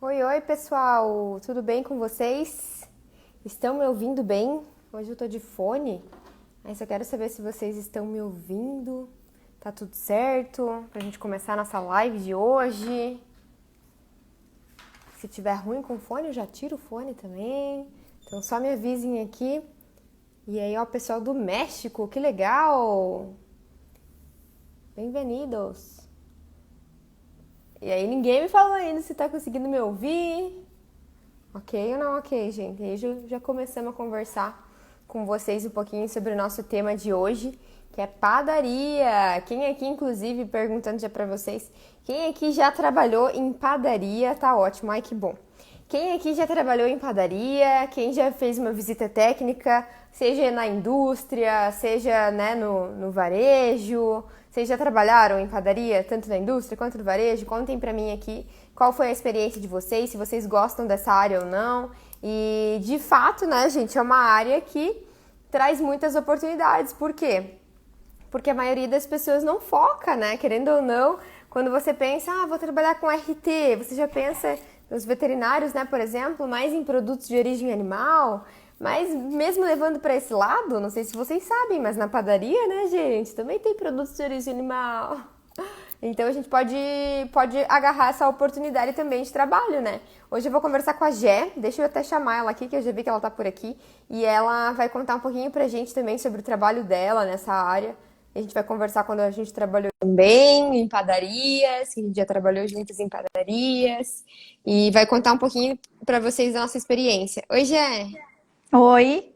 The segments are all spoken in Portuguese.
Oi, oi, pessoal! Tudo bem com vocês? Estão me ouvindo bem? Hoje eu tô de fone, mas eu quero saber se vocês estão me ouvindo. Tá tudo certo? Pra gente começar a nossa live de hoje. Se tiver ruim com o fone, eu já tiro o fone também. Então só me avisem aqui. E aí, ó, pessoal do México, que legal! Bem-vindos! E aí, ninguém me falou ainda se tá conseguindo me ouvir. Ok ou não ok, gente? Aí já começamos a conversar com vocês um pouquinho sobre o nosso tema de hoje, que é padaria. Quem aqui, inclusive, perguntando já pra vocês, quem aqui já trabalhou em padaria? Tá ótimo, ai que bom. Quem aqui já trabalhou em padaria? Quem já fez uma visita técnica, seja na indústria, seja, né, no varejo? Vocês já trabalharam em padaria, tanto na indústria quanto no varejo? Contem pra mim aqui qual foi a experiência de vocês, se vocês gostam dessa área ou não. E, de fato, né, gente, é uma área que traz muitas oportunidades. Por quê? Porque a maioria das pessoas não foca, né? Querendo ou não, quando você pensa, vou trabalhar com RT, você já pensa, os veterinários, né, por exemplo, mais em produtos de origem animal, mas mesmo levando para esse lado, não sei se vocês sabem, mas na padaria, né, gente, também tem produtos de origem animal. Então a gente pode agarrar essa oportunidade também de trabalho, né? Hoje eu vou conversar com a Gé, deixa eu até chamar ela aqui, que eu já vi que ela tá por aqui, e ela vai contar um pouquinho pra gente também sobre o trabalho dela nessa área. A gente vai conversar quando a gente trabalhou também em padarias, que a gente já trabalhou juntas em padarias, e vai contar um pouquinho pra vocês da nossa experiência. Oi, Gé, Oi,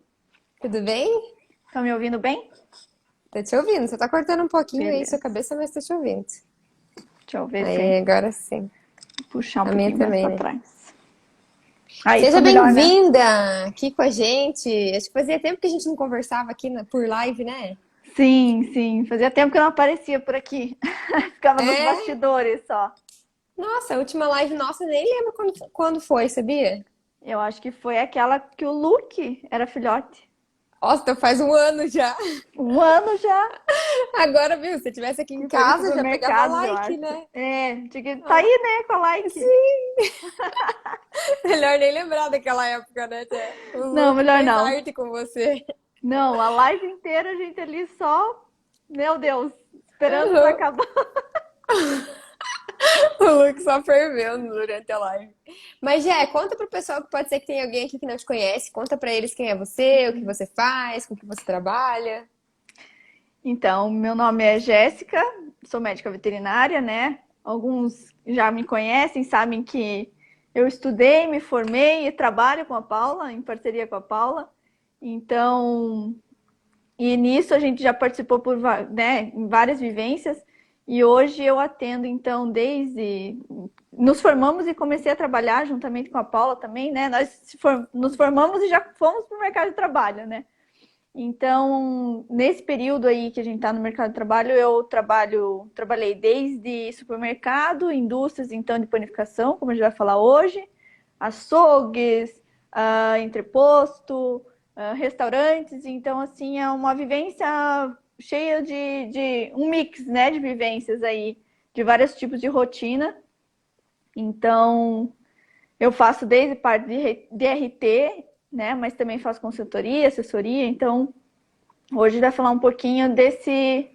tudo bem? tá me ouvindo bem? Tô te ouvindo, você tá cortando um pouquinho aí sua Beleza. cabeça, mas tô te ouvindo. Deixa eu ver se Aí, agora sim. puxar um A minha pouquinho mais também, pra né? trás. Aí, Seja ficou melhor, né? bem-vinda aqui com a gente. Acho que fazia tempo que a gente não conversava aqui por live, né? Sim, sim. Fazia tempo que eu não aparecia por aqui. Ficava nos É. bastidores só. Nossa, a última live nossa, nem lembro quando foi, sabia? Eu acho que foi aquela que o Luke era filhote. Nossa, então faz um ano já. Um ano já Agora, viu? Se eu estivesse aqui em que foi no casa, já pegava supermercado, eu like, acho. né? É, tinha que tá Ah, aí, né, com a like. sim. Melhor nem lembrar daquela época, né, Tia? O Não, Luke melhor fez não. arte com você. Não, a live inteira a gente ali só, meu Deus, esperando pra Uhum. acabar. O Luke só fervendo durante a live. Mas, Jé, conta pro pessoal que pode ser que tenha alguém aqui que não te conhece. Conta pra eles quem é você, o que você faz, com o que você trabalha. Então, meu nome é Jéssica, sou médica veterinária, né? Alguns já me conhecem, sabem que eu estudei, me formei e trabalho com a Paula, em parceria com a Paula. Então, e nisso a gente já participou né, em várias vivências. E hoje eu atendo, então, desde. Nos formamos e comecei a trabalhar juntamente com a Paula também, né? Nos formamos e já fomos para o mercado de trabalho, né? Então, nesse período aí que a gente está no mercado de trabalho, trabalhei desde supermercado, indústrias, então, de panificação, como a gente vai falar hoje, açougues, entreposto, restaurantes. Então, assim, é uma vivência cheia de um mix, né, de vivências aí, de vários tipos de rotina. Então, eu faço desde parte de RT, né? Mas também faço consultoria, assessoria. Então, hoje vai falar um pouquinho desse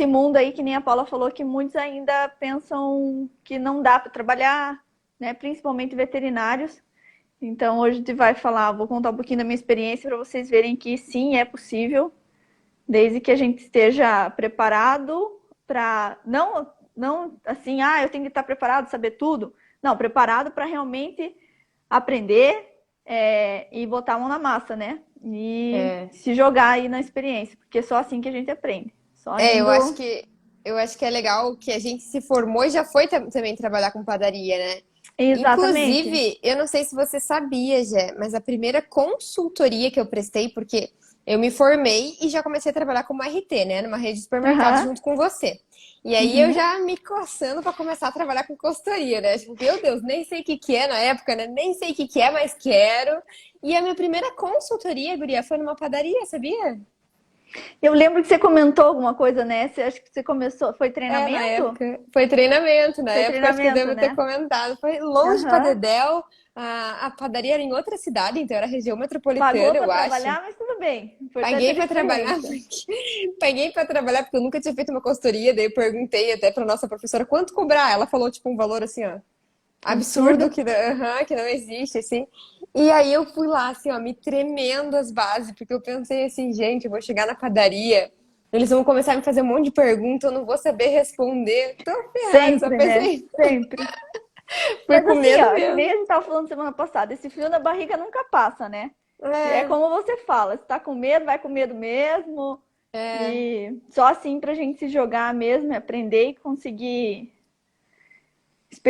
mundo aí que nem a Paula falou, que muitos ainda pensam que não dá para trabalhar, né? Principalmente veterinários. Então, hoje a gente vai falar, vou contar um pouquinho da minha experiência para vocês verem que sim, é possível, desde que a gente esteja preparado para não assim, eu tenho que estar preparado, saber tudo. Não, preparado para realmente aprender e botar a mão na massa, né? E É. se jogar aí na experiência, porque é só assim que a gente aprende. Só É, indo. eu acho que é legal que a gente se formou e já foi também trabalhar com padaria, né? Exatamente. Inclusive, eu não sei se você sabia, Jé, mas a primeira consultoria que eu prestei, porque eu me formei e já comecei a trabalhar como RT, né, numa rede de supermercados Aham. junto com você. E aí eu Uhum. já me coçando para começar a trabalhar com consultoria, né? Tipo, meu Deus, nem sei o que que é na época, né? Nem sei o que que é, mas quero. E a minha primeira consultoria, guria, foi numa padaria, sabia? Eu lembro que você comentou alguma coisa, né? Você acha que você começou, foi Na treinamento? época foi treinamento, na Foi época acho que eu treinamento, devo ter né? comentado. Foi longe para Aham. Dedéu, a padaria era em outra cidade, então era região Pagou metropolitana, para eu acho. trabalhar, mas tudo bem. O importante é Paguei a para trabalhar, experiência. paguei para trabalhar porque eu nunca tinha feito uma consultoria, daí eu perguntei até para nossa professora quanto cobrar. Ela falou tipo um valor assim, ó, absurdo Absurdo. que não existe assim. E aí eu fui lá assim, ó, me tremendo as bases, porque eu pensei assim, gente, eu vou chegar na padaria, eles vão começar a me fazer um monte de pergunta, eu não vou saber responder. Tô ferrada, só Sempre, né? pensei, Sempre. fui Mas com assim, medo ó, que nem mesmo. a gente tava falando semana passada, esse frio na barriga nunca passa, né? É É, como você fala, se tá com medo, vai com medo mesmo. é, E só assim pra gente se jogar mesmo, aprender e conseguir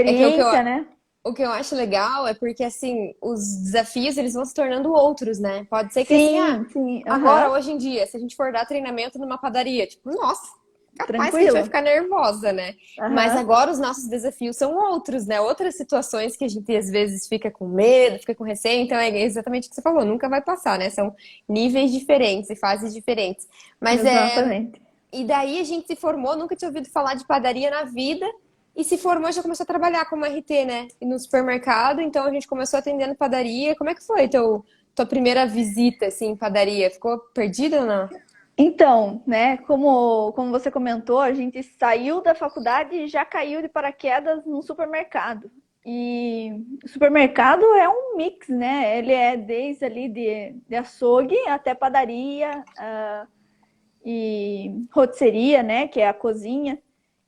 é que experiência, né? o que eu acho legal é porque, assim, os desafios, eles vão se tornando outros, né? Pode ser que, assim, Sim, sim, agora, aham, hoje em dia, se a gente for dar treinamento numa padaria, tipo, nossa, capaz que a gente vai tranquilo. ficar nervosa, né? Mas Aham, agora os nossos desafios são outros, né? Outras situações que a gente, às vezes, fica com medo, fica com receio. Então, é exatamente o que você falou, nunca vai passar, né? São níveis diferentes e fases diferentes. Mas exatamente. e daí a gente se formou, nunca tinha ouvido falar de padaria na vida. E se formou, já começou a trabalhar como RT, né? E no supermercado, então a gente começou atendendo padaria. Como é que foi tua primeira visita, assim, em padaria? Ficou perdida ou não? Então, né, como você comentou, a gente saiu da faculdade e já caiu de paraquedas num supermercado. E o supermercado é um mix, né? Ele é desde ali de açougue até padaria, e rotisseria, né, que é a cozinha.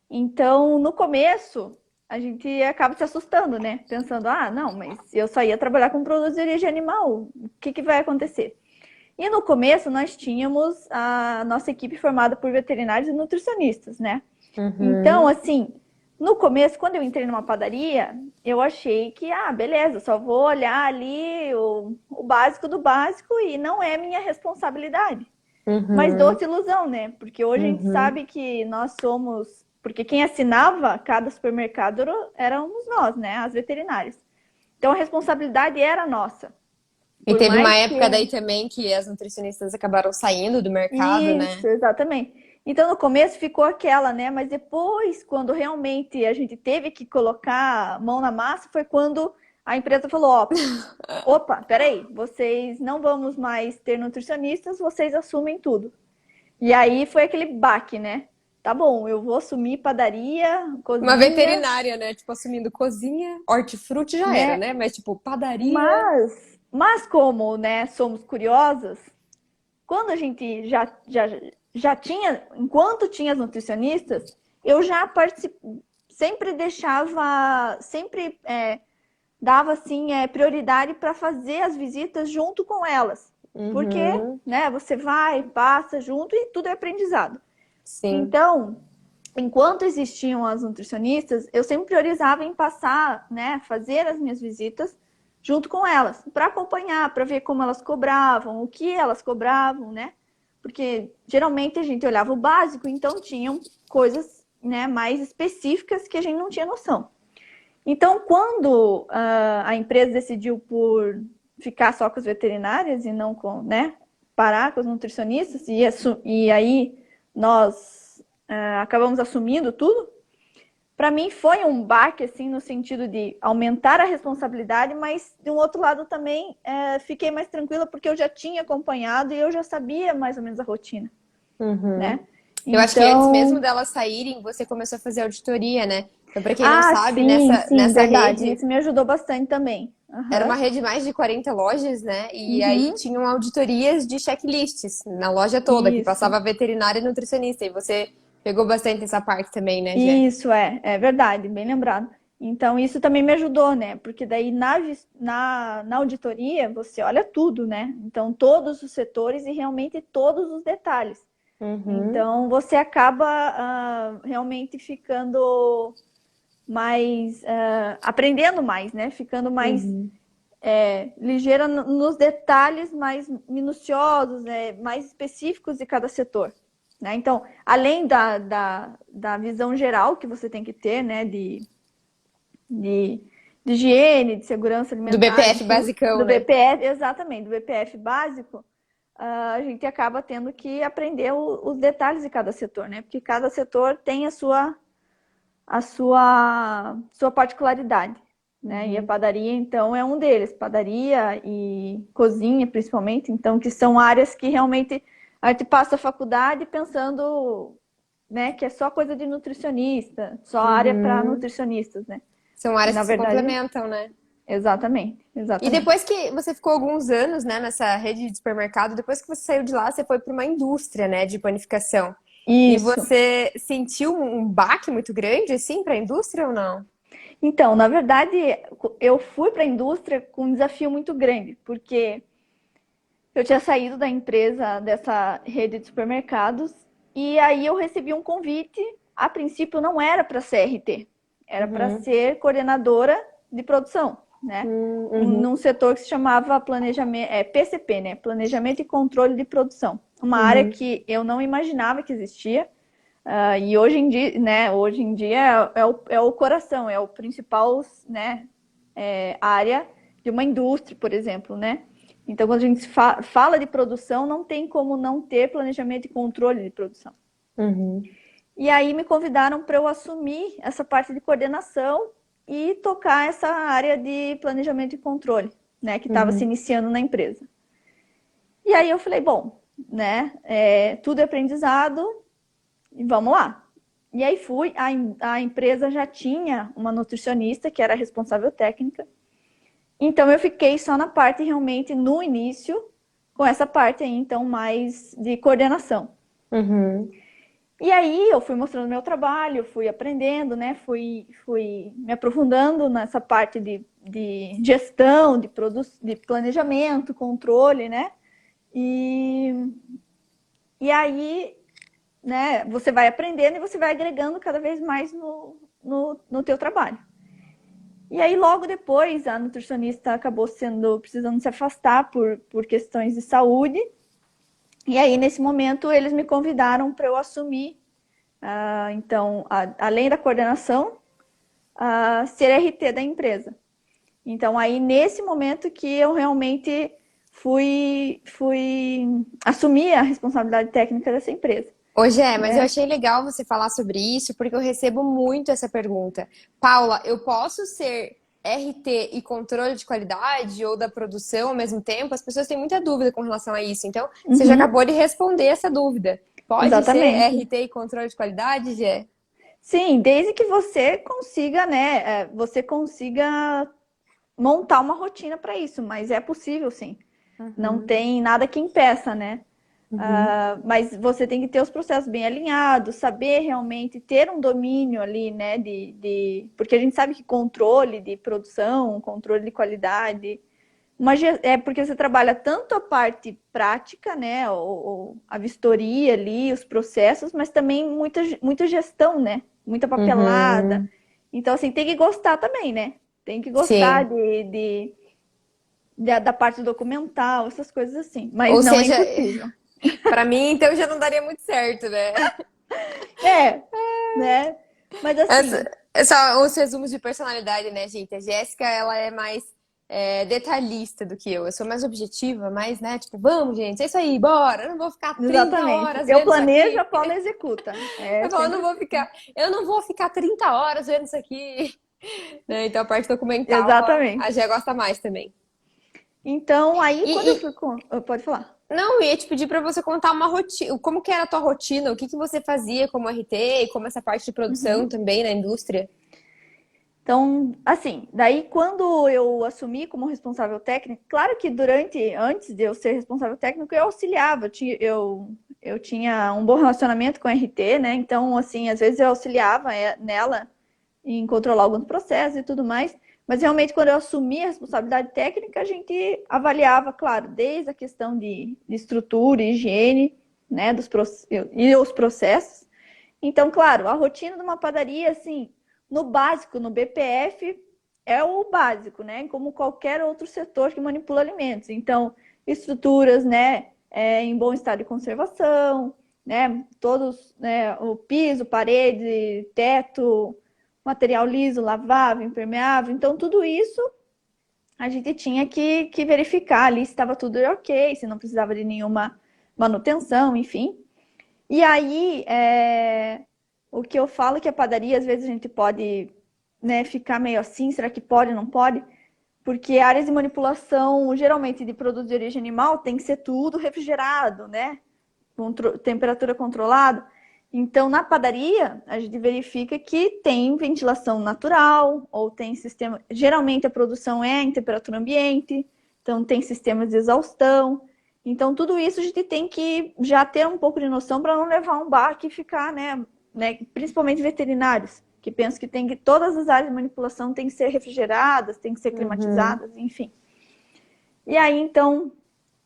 Então, no começo, a gente acaba se assustando, né? Pensando, ah, não, mas eu só ia trabalhar com produtos de origem animal, o que que vai acontecer? E no começo nós tínhamos a nossa equipe formada por veterinários e nutricionistas, né? Então, Uhum, assim, no começo, quando eu entrei numa padaria, eu achei que, ah, beleza, só vou olhar ali o básico do básico e não é minha responsabilidade. Mas uhum, doce ilusão, né? Porque hoje a gente uhum. sabe que nós somos. Porque quem assinava cada supermercado éramos nós, né? As veterinárias. Então a responsabilidade era nossa. E Por teve uma mais época que. daí também que as nutricionistas acabaram saindo do mercado, Isso, né? exatamente. Então no começo ficou aquela, né? Mas depois, quando realmente a gente teve que colocar a mão na massa, foi quando a empresa falou: ó, opa, peraí, vocês não vamos mais ter nutricionistas, vocês assumem tudo. E aí foi aquele baque, né? Tá bom, eu vou assumir padaria, Uma cozinha, veterinária, né? Tipo, assumindo cozinha, hortifruti já era, né? né? Mas, tipo, padaria. Mas como, né, somos curiosas, quando a gente já tinha, enquanto tinha as nutricionistas, eu já sempre deixava, sempre dava assim prioridade para fazer as visitas junto com elas, porque, Uhum, né, você vai, passa junto e tudo é aprendizado. sim. Então, enquanto existiam as nutricionistas, eu sempre priorizava em passar, né, fazer as minhas visitas junto com elas, para acompanhar, para ver como elas cobravam, o que elas cobravam, né? Porque geralmente a gente olhava o básico, então tinham coisas, né, mais específicas que a gente não tinha noção. Então, quando a empresa decidiu por ficar só com as veterinárias e não com, né, parar com os nutricionistas, e aí nós acabamos assumindo tudo, para mim foi um baque, assim, no sentido de aumentar a responsabilidade, mas de um outro lado também fiquei mais tranquila porque eu já tinha acompanhado e eu já sabia mais ou menos a rotina, Uhum. né? Eu acho que antes mesmo Então, delas saírem, você começou a fazer auditoria, né? Então, para quem não sabe, sim, sim, nessa verdade. rede, Isso me ajudou bastante também. era uma Uhum. rede de mais de 40 lojas, né? E aí Uhum. tinham auditorias de checklists na loja toda, que Isso, passava veterinária e nutricionista. E você pegou bastante essa parte também, né, Jé? isso é verdade, bem lembrado. Então, isso também me ajudou, né? Porque daí na auditoria você olha tudo, né? Então, todos os setores e realmente todos os detalhes. Uhum, Então, você acaba realmente ficando mais, aprendendo mais, né? Ficando mais uhum, ligeira nos detalhes mais minuciosos, né, mais específicos de cada setor. Né? Então, além da visão geral que você tem que ter, né, de, de higiene, de segurança do alimentar, de BPF tudo, basicão, do né? BPF, exatamente, do BPF básico, a gente acaba tendo que aprender os detalhes de cada setor, né? Porque cada setor tem a sua particularidade, né? E a padaria, então, é um deles. Padaria e cozinha, principalmente. Então, que são áreas que realmente a gente passa a faculdade pensando, né, que é só coisa de nutricionista, só área para Uhum. nutricionistas, né? São E, áreas na que se verdade, complementam, né? exatamente, E exatamente. depois que você ficou alguns anos, né, nessa rede de supermercado, depois que você saiu de lá, você foi para uma indústria, né, de panificação. E Isso. você sentiu um baque muito grande, assim, para a indústria ou não? Então, na verdade, eu fui para a indústria com um desafio muito grande, porque eu tinha saído da empresa, dessa rede de supermercados, e aí eu recebi um convite. A princípio não era para ser RT, era para Uhum. ser coordenadora de produção, né? Uhum. Num setor que se chamava planejamento, PCP, né? Planejamento e Controle de Produção. Uma área Uhum. que eu não imaginava que existia. E hoje em dia, né? Hoje em dia é o coração, é o principal, né? Área de uma indústria, por exemplo, né? Então, quando a gente fala de produção, não tem como não ter planejamento e controle de produção. Uhum. E aí me convidaram para eu assumir essa parte de coordenação e tocar essa área de planejamento e controle, né, que estava se Uhum. iniciando na empresa. E aí eu falei, bom, né, tudo é aprendizado e vamos lá. E aí fui, a empresa já tinha uma nutricionista que era responsável técnica. Então eu fiquei só na parte realmente no início, com essa parte aí, então, mais de coordenação. Uhum. E aí eu fui mostrando meu trabalho, fui aprendendo, né? Fui me aprofundando nessa parte de gestão, de planejamento, controle, né? E, e aí, né, você vai aprendendo e você vai agregando cada vez mais no teu trabalho. E aí, logo depois, a nutricionista acabou precisando se afastar por questões de saúde. E aí, nesse momento, eles me convidaram para eu assumir, então, além da coordenação, ser RT da empresa. Então, aí, nesse momento que eu realmente fui assumir a responsabilidade técnica dessa empresa, Ô, Gé, mas eu né? achei legal você falar sobre isso, porque eu recebo muito essa pergunta. Paula, eu posso ser RT e controle de qualidade ou da produção ao mesmo tempo? As pessoas têm muita dúvida com relação a isso. Então, você já Uhum, acabou de responder essa dúvida. Pode ser exatamente. RT e controle de qualidade, Gé? Sim, desde que você consiga, né? Você consiga montar uma rotina para isso, mas é possível, sim. Não Uhum, tem nada que impeça, né? uhum, Mas você tem que ter os processos bem alinhados, saber realmente ter um domínio ali, né? Porque a gente sabe que controle de produção, controle de qualidade, é porque você trabalha tanto a parte prática, né? Ou a vistoria ali, os processos, mas também muita gestão, né? Muita papelada. uhum. Então, assim, tem que gostar também, né? Tem que gostar Sim. da parte documental, essas coisas assim. Mas Ou não é seja, impossível. para mim, então já não daria muito certo, né? É, né? Mas assim, É só os resumos de personalidade, né, gente? A Jéssica, ela é mais detalhista do que eu. Eu sou mais objetiva, mais, né? Tipo, vamos, gente, é isso aí, bora. Eu não vou ficar 30 exatamente. horas Eu vendo isso planejo, a aqui. Paula executa. É Eu falo, sempre assim. eu não vou ficar 30 horas vendo isso aqui. Né? Então, a parte documental, a Exatamente. Jé gosta mais também. Então, aí E, quando eu e- fui com. Pode falar. não, eu ia te pedir para você contar uma rotina, como que era a tua rotina, o que que você fazia como RT e como essa parte de produção Uhum. também na indústria. Então, assim, daí quando eu assumi como responsável técnico, claro que antes de eu ser responsável técnico, eu auxiliava, eu tinha um bom relacionamento com a RT, né? Então, assim, às vezes eu auxiliava nela em controlar alguns processos e tudo mais. Mas realmente, quando eu assumi a responsabilidade técnica, a gente avaliava, claro, desde a questão de estrutura, higiene, né, e os processos. Então, claro, a rotina de uma padaria, assim, no básico, no BPF, é o básico, né? Como qualquer outro setor que manipula alimentos. Então, estruturas, né, em bom estado de conservação, né? Todos, né, o piso, parede, teto, material liso, lavável, impermeável. Então, tudo isso a gente tinha que verificar ali se estava tudo ok, se não precisava de nenhuma manutenção, enfim. E aí, o que eu falo que a padaria, às vezes a gente pode, né, ficar meio assim, será que pode, não pode? Porque áreas de manipulação, geralmente de produtos de origem animal, tem que ser tudo refrigerado, né? Temperatura controlada. Então, na padaria, a gente verifica que tem ventilação natural, ou tem sistema. Geralmente a produção é em temperatura ambiente, então tem sistemas de exaustão. Então, tudo isso a gente tem que já ter um pouco de noção para não levar um baque e ficar, né? Principalmente veterinários, que pensam que tem que todas as áreas de manipulação têm que ser refrigeradas, têm que ser Uhum. climatizadas, enfim. E aí, então,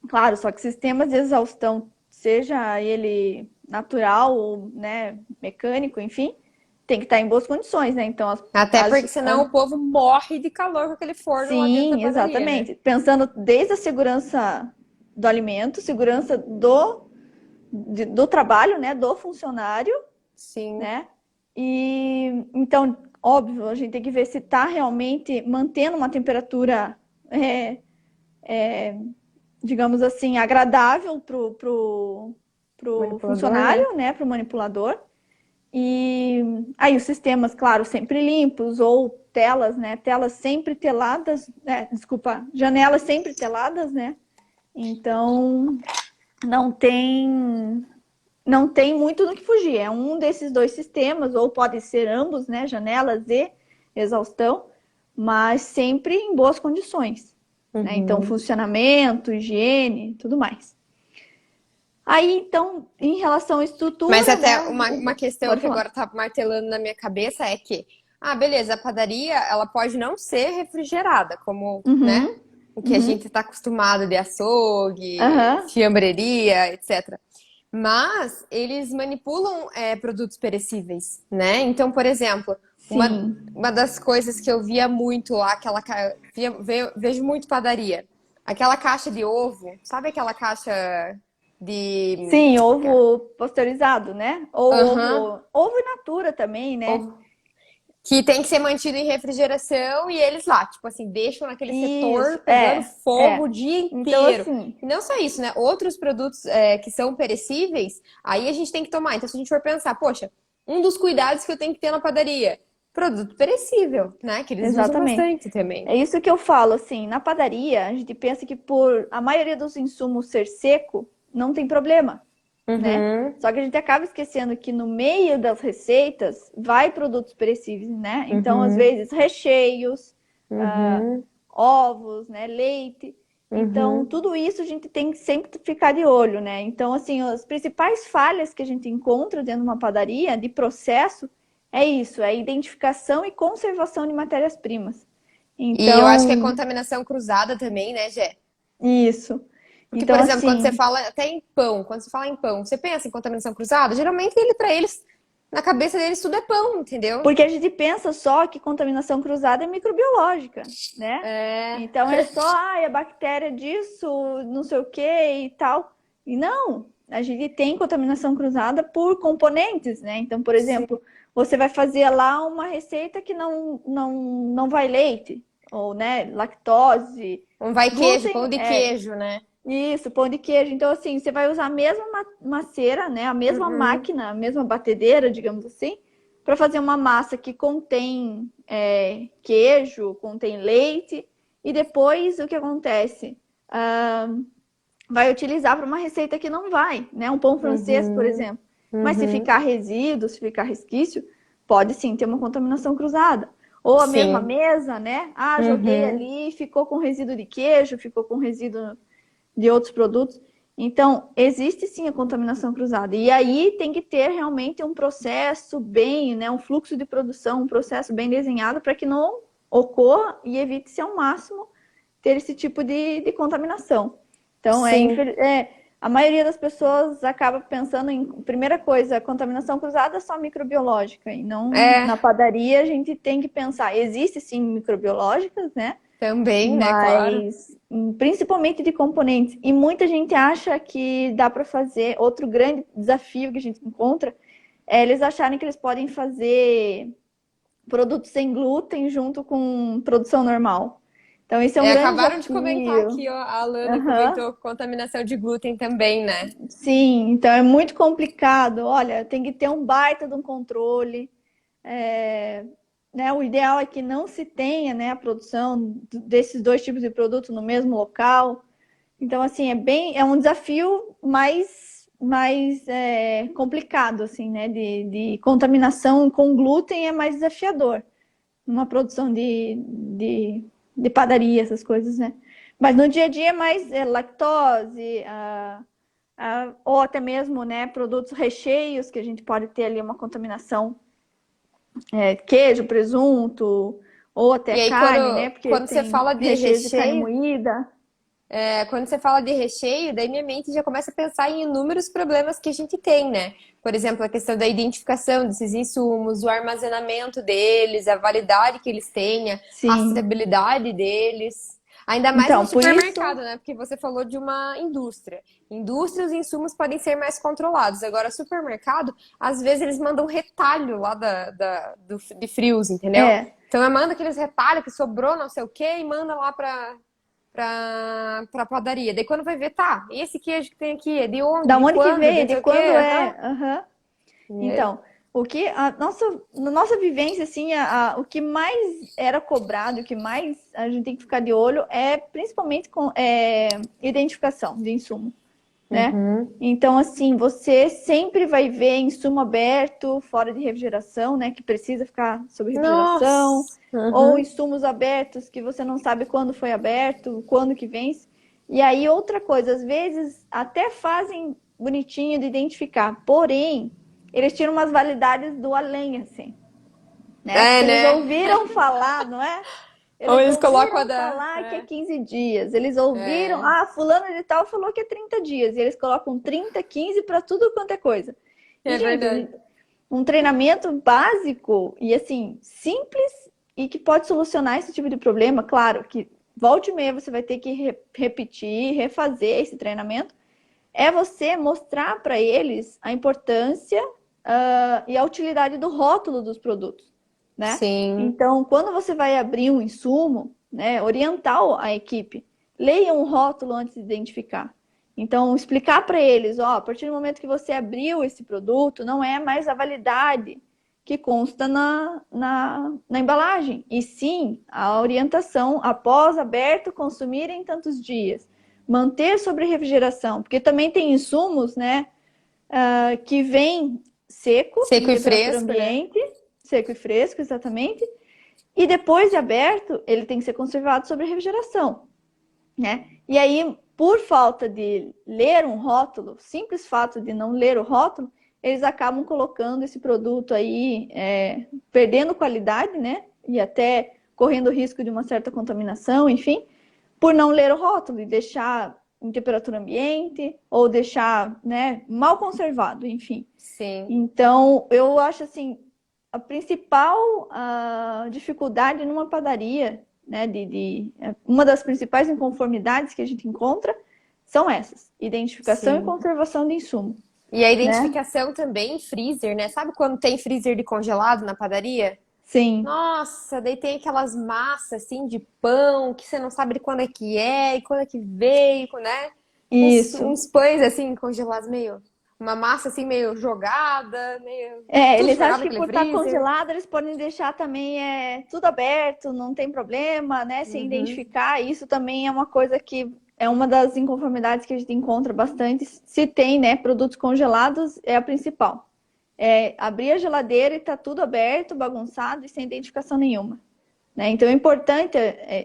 claro, só que sistemas de exaustão, seja ele natural ou, né, mecânico, enfim, tem que estar em boas condições, né? Então, Até porque senão o povo morre de calor com aquele forno lá dentro da sim, padaria, né? exatamente. Pensando desde a segurança do alimento, segurança do trabalho, né, do funcionário, Sim. né? E então, óbvio, a gente tem que ver se está realmente mantendo uma temperatura digamos assim, agradável pro Manipulador, né? funcionário, né, pro manipulador. E aí os sistemas, claro, sempre limpos, ou telas, né, telas sempre teladas, desculpa, janelas sempre teladas, né? Então, não tem não tem muito do que fugir. É um desses dois sistemas, ou pode ser ambos, né, janelas e exaustão, mas sempre em boas condições, né? Então, Uhum. funcionamento, higiene, tudo mais. Aí, então, em relação à Mas estrutura, até né? uma questão Pode que falar. agora tá martelando na minha cabeça é que, beleza, a padaria, ela pode não ser refrigerada, como, né, Uhum, o que a uhum, gente está acostumado de açougue, aham, fiambreria, etc. Mas eles manipulam produtos perecíveis, né? Então, por exemplo, sim. uma das coisas que eu via muito lá, vejo muito padaria, aquela caixa de ovo, sabe aquela caixa de. Sim, ovo pasteurizado, né? Ou Aham. ovo in natura também, né? Ovo. Que tem que ser mantido em refrigeração e eles lá, tipo assim, deixam naquele setor Isso, pegando fogo o é. dia Então, inteiro. assim, E não só isso, né? Outros produtos que são perecíveis, aí a gente tem que tomar. Então, se a gente for pensar, poxa, um dos cuidados que eu tenho que ter na padaria, produto perecível, né? Que eles usam exatamente. bastante também. É isso que eu falo, assim, na padaria, a gente pensa que por a maioria dos insumos ser seco, não tem problema, né? Uhum, Só que a gente acaba esquecendo que no meio das receitas vai produtos perecíveis, né? Então, às uhum, vezes, recheios, ah, uhum, ovos, né? Leite. Então, uhum. tudo isso a gente tem que sempre ficar de olho, né? Então, assim, as principais falhas que a gente encontra dentro de uma padaria de processo é isso, é a identificação e conservação de matérias-primas. E eu acho que é Então, contaminação cruzada também, né, Gé? isso. Porque, por Então, exemplo, quando você assim, fala até em pão, quando você fala em pão, você pensa em contaminação cruzada? Geralmente, para eles, na cabeça deles, tudo é pão, entendeu? porque a gente pensa só que contaminação cruzada é microbiológica, né? É. Então é só, a bactéria disso, não sei o que e tal. E não, a gente tem contaminação cruzada por componentes, né? Então, por Sim. exemplo, você vai fazer lá uma receita que não vai leite, ou, né, lactose, Um vai queijo, glúten, pão de queijo, né? isso, pão de queijo. Então, assim, você vai usar a mesma maceira, né? A mesma Uhum. máquina, a mesma batedeira, digamos assim, para fazer uma massa que contém queijo, contém leite. E depois, o que acontece? Ah, vai utilizar para uma receita que não vai, né? Um pão francês, por Uhum. exemplo. Mas se Uhum. ficar resíduo, se ficar resquício, pode sim ter uma contaminação cruzada. Ou a mesma Sim. mesa, né? Joguei Uhum. ali, ficou com resíduo de queijo, ficou com resíduo de outros produtos. Então, existe sim a contaminação cruzada. E aí tem que ter realmente um processo bem, né, um fluxo de produção, um processo bem desenhado para que não ocorra e evite-se ao máximo ter esse tipo de contaminação. Então, Sim. a maioria das pessoas acaba pensando em, primeira coisa, a contaminação cruzada é só microbiológica. E não É, na padaria a gente tem que pensar, existe sim microbiológicas, né? também, né? Claro. Mas principalmente de componentes. E muita gente acha que dá para fazer. Outro grande desafio que a gente encontra é eles acharem que eles podem fazer produtos sem glúten junto com produção normal. Então, esse é um grande Acabaram de comentar desafio. aqui, ó, a Alana Aham. comentou contaminação de glúten também, né? Sim, então é muito complicado. Olha, tem que ter um baita de um controle. É, né, o ideal é que não se tenha, né, a produção desses dois tipos de produto no mesmo local. Então, assim, é um desafio mais complicado, assim, né? De contaminação com glúten é mais desafiador. Uma produção de padaria, essas coisas, né? Mas no dia a dia é mais lactose, ou até mesmo, né, produtos recheios, que a gente pode ter ali uma contaminação, queijo, presunto, ou até E aí, carne, né? Porque quando você tem fala de recheios de carne recheio, moída. quando você fala de recheio, daí minha mente já começa a pensar em inúmeros problemas que a gente tem, né? Por exemplo, a questão da identificação desses insumos, o armazenamento deles, a validade que eles tenham, a Sim. estabilidade deles. Ainda mais no Então, por supermercado, isso, né? Porque você falou de uma indústria. Indústria, os insumos podem ser mais controlados. Agora, supermercado, às vezes eles mandam retalho lá de frios, entendeu? é, Então, manda aqueles retalhos que sobrou não sei o quê e manda lá pra padaria. Daí quando vai ver, tá, esse queijo que tem aqui é de onde, da de onde que quando, de veio, não de sei o quê. quando é. Aham. Aham. É. Então, na nossa vivência, assim, o que mais era cobrado, o que mais a gente tem que ficar de olho é principalmente com identificação de insumo, né? Uhum. Então, assim, você sempre vai ver insumo aberto, fora de refrigeração, né? Que precisa ficar sob refrigeração, Nossa. ou Uhum. insumos abertos que você não sabe quando foi aberto, quando que vence. E aí, outra coisa, às vezes até fazem bonitinho de identificar, porém, eles tiram umas validades do além, assim, né? É, Porque eles né? ouviram falar, não é? Ou Eles eles colocam a ouviram da. falar que é 15 dias. Eles ouviram, É, fulano de tal falou que é 30 dias. E eles colocam 30, 15 para tudo quanto é coisa. E, é gente, verdade. um treinamento básico e assim, simples e que pode solucionar esse tipo de problema, claro, que volte e meia você vai ter que repetir, refazer esse treinamento, é você mostrar para eles a importância e a utilidade do rótulo dos produtos, né? Sim. Então, quando você vai abrir um insumo, né, orientar a equipe, leia um rótulo antes de identificar. Então, explicar para eles, a partir do momento que você abriu esse produto, não é mais a validade que consta na embalagem, e sim a orientação após aberto consumir em tantos dias. Manter sobre refrigeração, porque também tem insumos, né, que vem seco, em Seco e temperatura fresco, né? ambiente, seco e fresco, exatamente, e depois de aberto, ele tem que ser conservado sobre refrigeração, né? E aí, por falta de ler um rótulo, simples fato de não ler o rótulo, eles acabam colocando esse produto aí, perdendo qualidade, né? E até correndo risco de uma certa contaminação, enfim, por não ler o rótulo e deixar em temperatura ambiente ou deixar, né, mal conservado, enfim. Sim. Então, eu acho assim, a principal dificuldade numa padaria, né, uma das principais inconformidades que a gente encontra são essas: identificação e Sim. conservação de insumo, E a né? identificação também em freezer, né? Sabe quando tem freezer de congelado na padaria? Sim, Nossa, daí tem aquelas massas assim de pão que você não sabe de quando é que é e quando é que veio, né? isso. Uns pães assim congelados meio, uma massa assim meio jogada, meio tudo Eles acham jogado que naquele por estar freezer. congelado, eles podem deixar também tudo aberto, não tem problema, né? Sem Uhum. identificar. Isso também é uma coisa que é uma das inconformidades que a gente encontra bastante. Se tem, né, produtos congelados, é a principal. É abrir a geladeira e tá tudo aberto, bagunçado e sem identificação nenhuma, né? Então é importante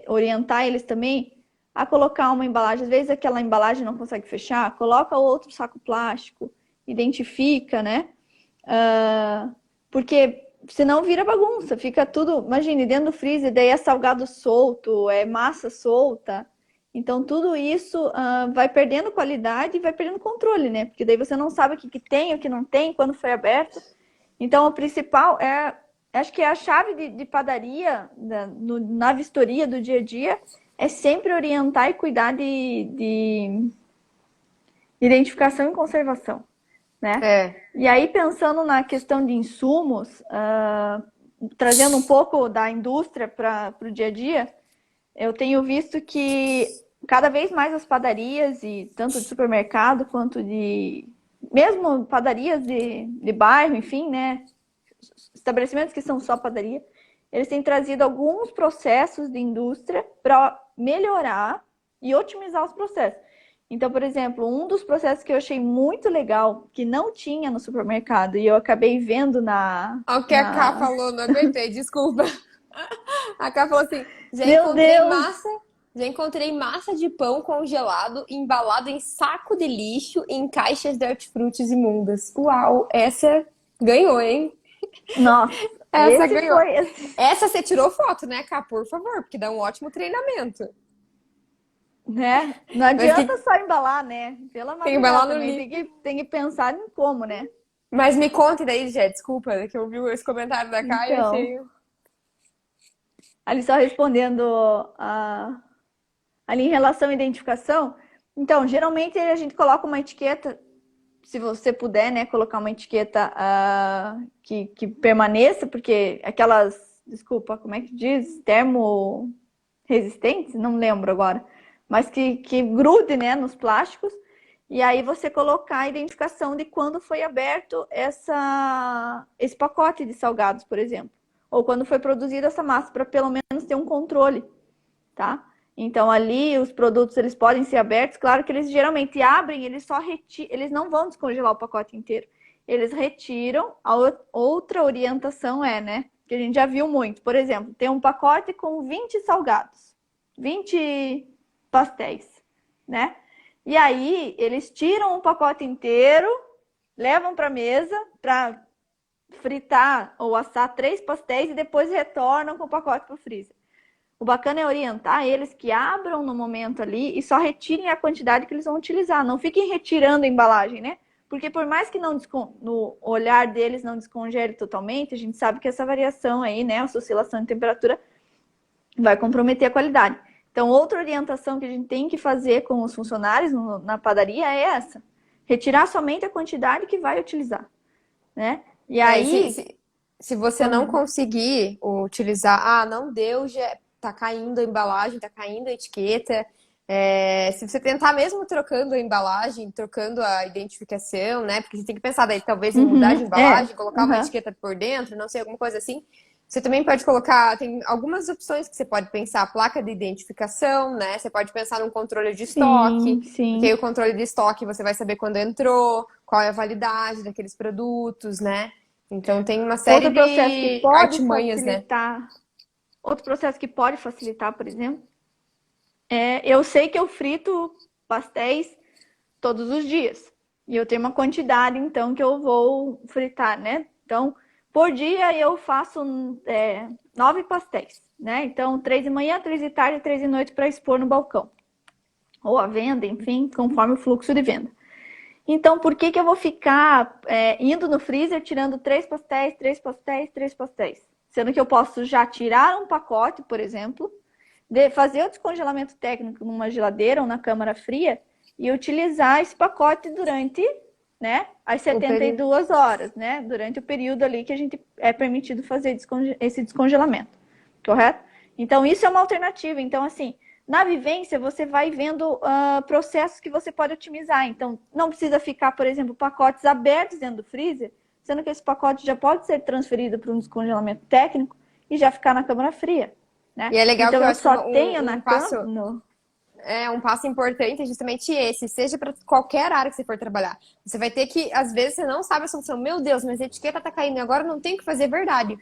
orientar eles também a colocar uma embalagem. Às vezes aquela embalagem não consegue fechar, coloca outro saco plástico, identifica, né? Porque senão vira bagunça, fica tudo, imagine, dentro do freezer, daí é salgado solto, é massa solta. Então tudo isso vai perdendo qualidade e vai perdendo controle, né? Porque daí você não sabe o que, que tem, o que não tem, quando foi aberto. Então o principal acho que é a chave de padaria, na vistoria do dia a dia, é sempre orientar e cuidar de identificação e conservação, né? É. E aí, pensando na questão de insumos, trazendo um pouco da indústria para o dia a dia, eu tenho visto que cada vez mais as padarias, e tanto de supermercado quanto de mesmo padarias de bairro, enfim, né? Estabelecimentos que são só padaria, eles têm trazido alguns processos de indústria para melhorar e otimizar os processos. Então, por exemplo, um dos processos que eu achei muito legal, que não tinha no supermercado, e eu acabei vendo Olha o que a Ká falou, não aguentei, desculpa. A Ká falou assim: Meu Deus! já encontrei massa de pão congelado, embalado em saco de lixo, em caixas de hortifrutis imundas. Uau, essa ganhou, hein? Nossa, Essa esse ganhou. foi assim, Essa você tirou foto, né, Ká? Por favor, porque dá um ótimo treinamento. né? Não Mas adianta que só embalar, né? Pela tem que vai lá madrugada no também lixo. tem que pensar em como, né? Mas me conte daí, Jé, desculpa, que eu vi esse comentário da Ká e Então, achei. ali só respondendo a, ali em relação à identificação, então, geralmente a gente coloca uma etiqueta, se você puder, né, colocar uma etiqueta que permaneça, porque aquelas, desculpa, como é que diz? Termo resistentes? Não lembro agora. Mas que grude, né, nos plásticos. E aí você colocar a identificação de quando foi aberto esse pacote de salgados, por exemplo. Ou quando foi produzida essa massa, para pelo menos ter um controle, tá? Então ali os produtos eles podem ser abertos, claro que eles geralmente abrem, eles só eles não vão descongelar o pacote inteiro. Eles retiram, outra orientação né, que a gente já viu muito. Por exemplo, tem um pacote com 20 salgados, 20 pastéis, né? E aí eles tiram o pacote inteiro, levam para a mesa para fritar ou assar 3 pastéis e depois retornam com o pacote para o freezer. O bacana é orientar eles que abram no momento ali e só retirem a quantidade que eles vão utilizar. Não fiquem retirando a embalagem, né? Porque por mais que não no olhar deles não descongele totalmente, a gente sabe que essa variação aí, né, essa oscilação de temperatura vai comprometer a qualidade. Então, outra orientação que a gente tem que fazer com os funcionários na padaria é essa: retirar somente a quantidade que vai utilizar, né? E É, aí, se você não quando... conseguir utilizar, ah, não deu, já tá caindo a embalagem, tá caindo a etiqueta. É, se você tentar mesmo trocando a embalagem, trocando a identificação, né? Porque você tem que pensar daí, talvez em mudar de embalagem, colocar uma uhum. etiqueta por dentro, não sei, alguma coisa assim. Você também pode colocar, tem algumas opções que você pode pensar, placa de identificação, né? Você pode pensar num controle de Sim, estoque, porque aí o sim. controle de estoque você vai saber quando entrou, qual é a validade daqueles produtos, né? Então tem uma série Outro processo que de pode artimanhas, né? facilitar, outro processo que pode facilitar, por exemplo, eu sei que eu frito pastéis todos os dias. E eu tenho uma quantidade, então, que eu vou fritar, né? Então, por dia eu faço 9 pastéis, né? Então, 3 de manhã, 3 de tarde, 3 de noite para expor no balcão. Ou à venda, enfim, conforme o fluxo de venda. Então, por que eu vou ficar indo no freezer tirando 3 pastéis, 3 pastéis, 3 pastéis? Sendo que eu posso já tirar um pacote, por exemplo, fazer o descongelamento técnico numa geladeira ou na câmara fria e utilizar esse pacote durante, né, as O período. 72 horas, né, durante o período ali que a gente é permitido fazer esse descongelamento, correto? Então, isso é uma alternativa. Então, assim, na vivência, você vai vendo processos que você pode otimizar. Então, não precisa ficar, por exemplo, pacotes abertos dentro do freezer, sendo que esse pacote já pode ser transferido para um descongelamento técnico e já ficar na câmara fria, né? E é legal que Então, eu eu acho que só tenho um na passo. câmara... Um passo importante é justamente esse, seja para qualquer área que você for trabalhar. Você vai ter que, às vezes, você não sabe a solução. Meu Deus, mas a etiqueta tá caindo, agora não tem o que fazer, verdade.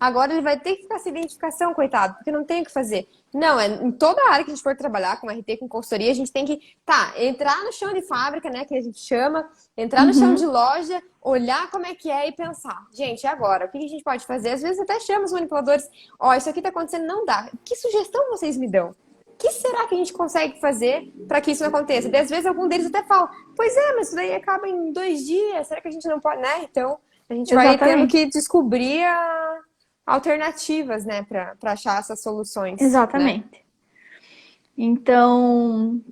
Agora ele vai ter que ficar essa identificação, coitado, porque não tem o que fazer. Não, em toda a área que a gente for trabalhar, com RT, com consultoria, a gente tem que, entrar no chão de fábrica, né, que a gente chama, entrar no chão de Uhum. loja, olhar como é que é e pensar, gente, e agora? O que a gente pode fazer? Às vezes até chama os manipuladores, ó, isso aqui tá acontecendo, não dá. Que sugestão vocês me dão? O que será que a gente consegue fazer para que isso não aconteça? E às vezes algum deles até fala, pois é, mas isso daí acaba em 2 dias, será que a gente não pode, né? Então, a gente vai tendo Exatamente. que descobrir alternativas, né, para achar essas soluções, né? Exatamente. Então,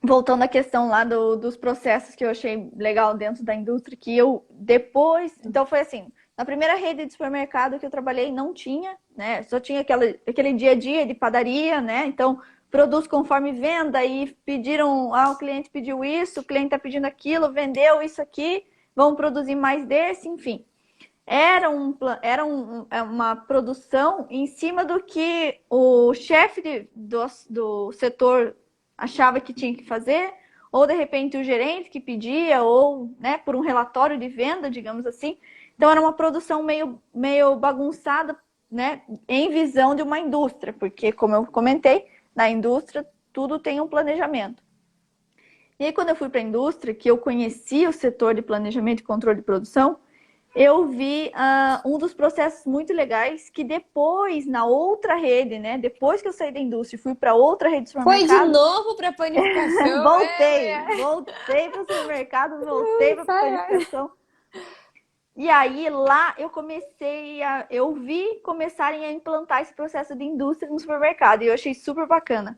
voltando à questão lá dos processos que eu achei legal dentro da indústria, que eu depois. Então, foi assim: na primeira rede de supermercado que eu trabalhei, não tinha, né? Só tinha aquele dia a dia de padaria, né? Então, produz conforme venda, e pediram, o cliente pediu isso, o cliente está pedindo aquilo, vendeu isso aqui, vamos produzir mais desse, enfim. Uma produção em cima do que o chefe do setor achava que tinha que fazer, ou de repente o gerente que pedia, ou, né, por um relatório de venda, digamos assim. Então era uma produção meio bagunçada, né, em visão de uma indústria, porque, como eu comentei, na indústria tudo tem um planejamento. E aí, quando eu fui para a indústria, que eu conheci o setor de planejamento e controle de produção, eu vi um dos processos muito legais que depois, na outra rede, né? Depois que eu saí da indústria e fui para outra rede de Foi de supermercado, novo para panificação? voltei para o supermercado, voltei para panificação. E aí, lá, eu vi começarem a implantar esse processo de indústria no supermercado. E eu achei super bacana.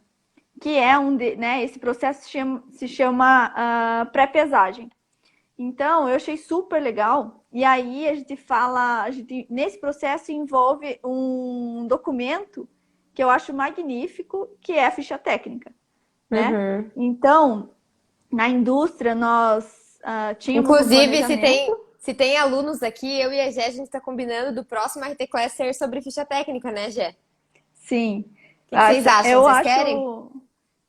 Que é né, esse processo se chama pré-pesagem. Então, eu achei super legal. E aí, nesse processo envolve um documento que eu acho magnífico, que é a ficha técnica, né? Uhum. Então, na indústria, nós tínhamos um Inclusive, planejamento. se tem alunos aqui, eu e a Gé, a gente está combinando do próximo RT Class ser sobre ficha técnica, né, Gé? Sim. O que vocês acham? Vocês querem?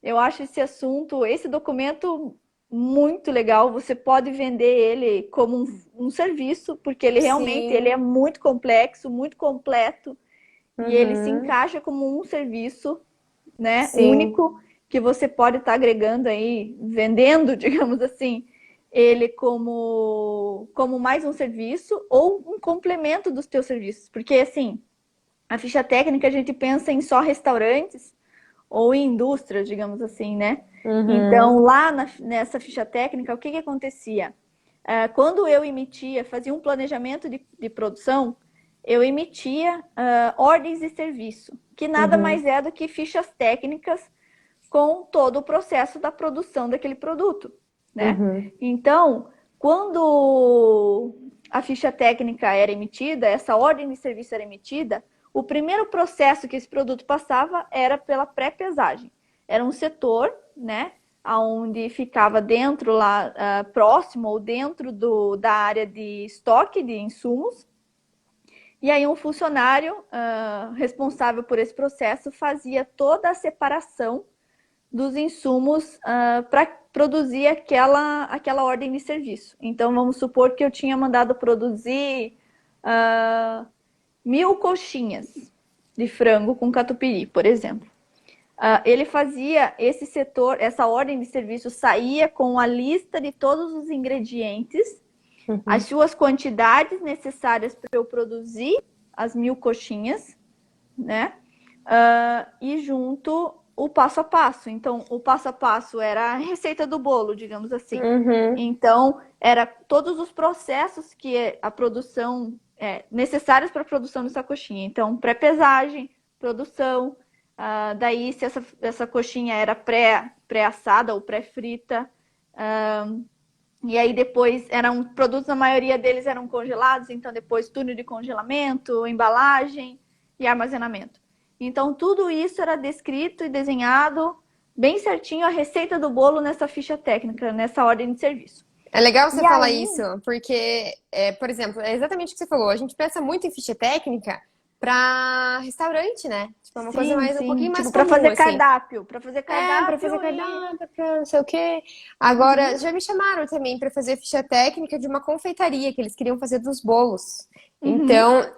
Eu acho esse documento muito legal. Você pode vender ele como um serviço, porque ele realmente Sim. ele é muito complexo, muito completo, e ele se Uhum. encaixa como um serviço, né, Sim. único, que você pode estar agregando aí, vendendo, digamos assim, ele como mais um serviço ou um complemento dos teus serviços. Porque, assim, a ficha técnica a gente pensa em só restaurantes ou em indústrias, digamos assim, né? Então, Uhum. lá nessa ficha técnica, o que acontecia? Quando eu fazia um planejamento de produção, eu emitia ordens de serviço, que nada Uhum. mais é do que fichas técnicas com todo o processo da produção daquele produto, né? Uhum. Então, quando a ficha técnica era emitida, essa ordem de serviço era emitida, o primeiro processo que esse produto passava era pela pré-pesagem. Era um setor, né, onde ficava dentro lá, próximo ou dentro da área de estoque de insumos. E aí um funcionário responsável por esse processo fazia toda a separação dos insumos para produzir aquela ordem de serviço. Então, vamos supor que eu tinha mandado produzir 1.000 coxinhas de frango com catupiry, por exemplo. Ele fazia essa ordem de serviço saía com a lista de todos os ingredientes, as Uhum. suas quantidades necessárias para eu produzir as 1.000 coxinhas, né? E junto o passo a passo. Então, o passo a passo era a receita do bolo, digamos assim. Uhum. Então, era todos os processos que a produção necessários para a produção dessa coxinha. Então, pré-pesagem, produção, daí se essa coxinha era pré-assada ou pré-frita, e aí depois eram produtos, a maioria deles eram congelados, então depois túnel de congelamento, embalagem e armazenamento. Então tudo isso era descrito e desenhado bem certinho, a receita do bolo nessa ficha técnica, nessa ordem de serviço. É legal você E falar aí, isso, porque, por exemplo, é exatamente o que você falou. A gente pensa muito em ficha técnica para restaurante, né? Tipo, é uma coisa sim, mais um sim, pouquinho mais tipo para comum, fazer assim. cardápio, para fazer Pra fazer cardápio e cardápio, pra não sei o quê. Agora, já me chamaram também pra fazer ficha técnica de uma confeitaria que eles queriam fazer dos bolos. uhum. Então,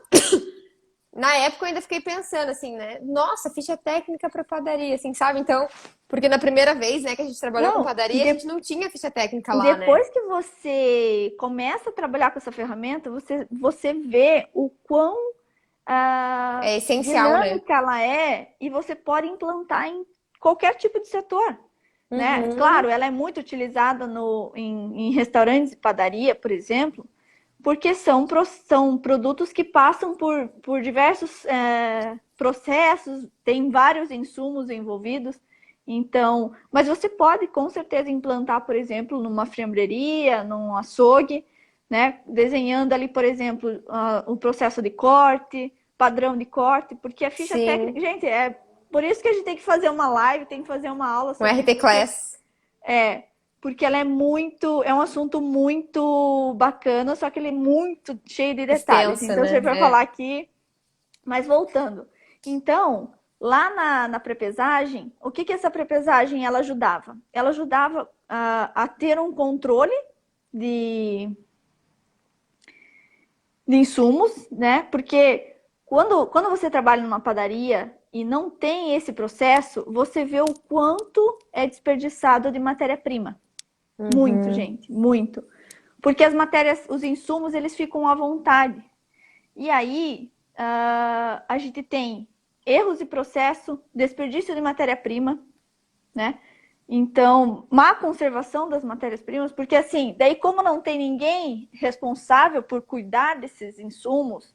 na época eu ainda fiquei pensando assim, né? Nossa, ficha técnica pra padaria, assim, sabe? Então, porque na primeira vez, né, que a gente trabalhou com Não, padaria, a gente não tinha ficha técnica e lá, né? depois que você começa a trabalhar com essa ferramenta, você vê o quão É essencial, né? dinâmica ela é, e você pode implantar em qualquer tipo de setor, né? Uhum. Claro, ela é muito utilizada em restaurantes e padaria, por exemplo, porque são produtos que passam por diversos processos, tem vários insumos envolvidos. Então, mas você pode com certeza implantar, por exemplo, numa fiambreria, num açougue, né? Desenhando ali, por exemplo, o processo de corte, padrão de corte, porque a ficha técnica, Sim, gente, é por isso que a gente tem que fazer uma live, tem que fazer uma aula um sobre RT isso, porque Class é, porque ela é um assunto muito bacana, só que ele é muito cheio de detalhes. extensa, Então, se né? a gente vai falar aqui, mas voltando. Então, lá na pré-pesagem, o que essa pré-pesagem ela ajudava? Ela ajudava a ter um controle de, de insumos, né? Porque quando você trabalha numa padaria e não tem esse processo, você vê o quanto é desperdiçado de matéria-prima. Muito, Uhum. gente, muito. Porque as matérias, os insumos, eles ficam à vontade. E aí, a gente tem erros de processo, desperdício de matéria-prima, né? Então, má conservação das matérias-primas, porque assim, daí como não tem ninguém responsável por cuidar desses insumos,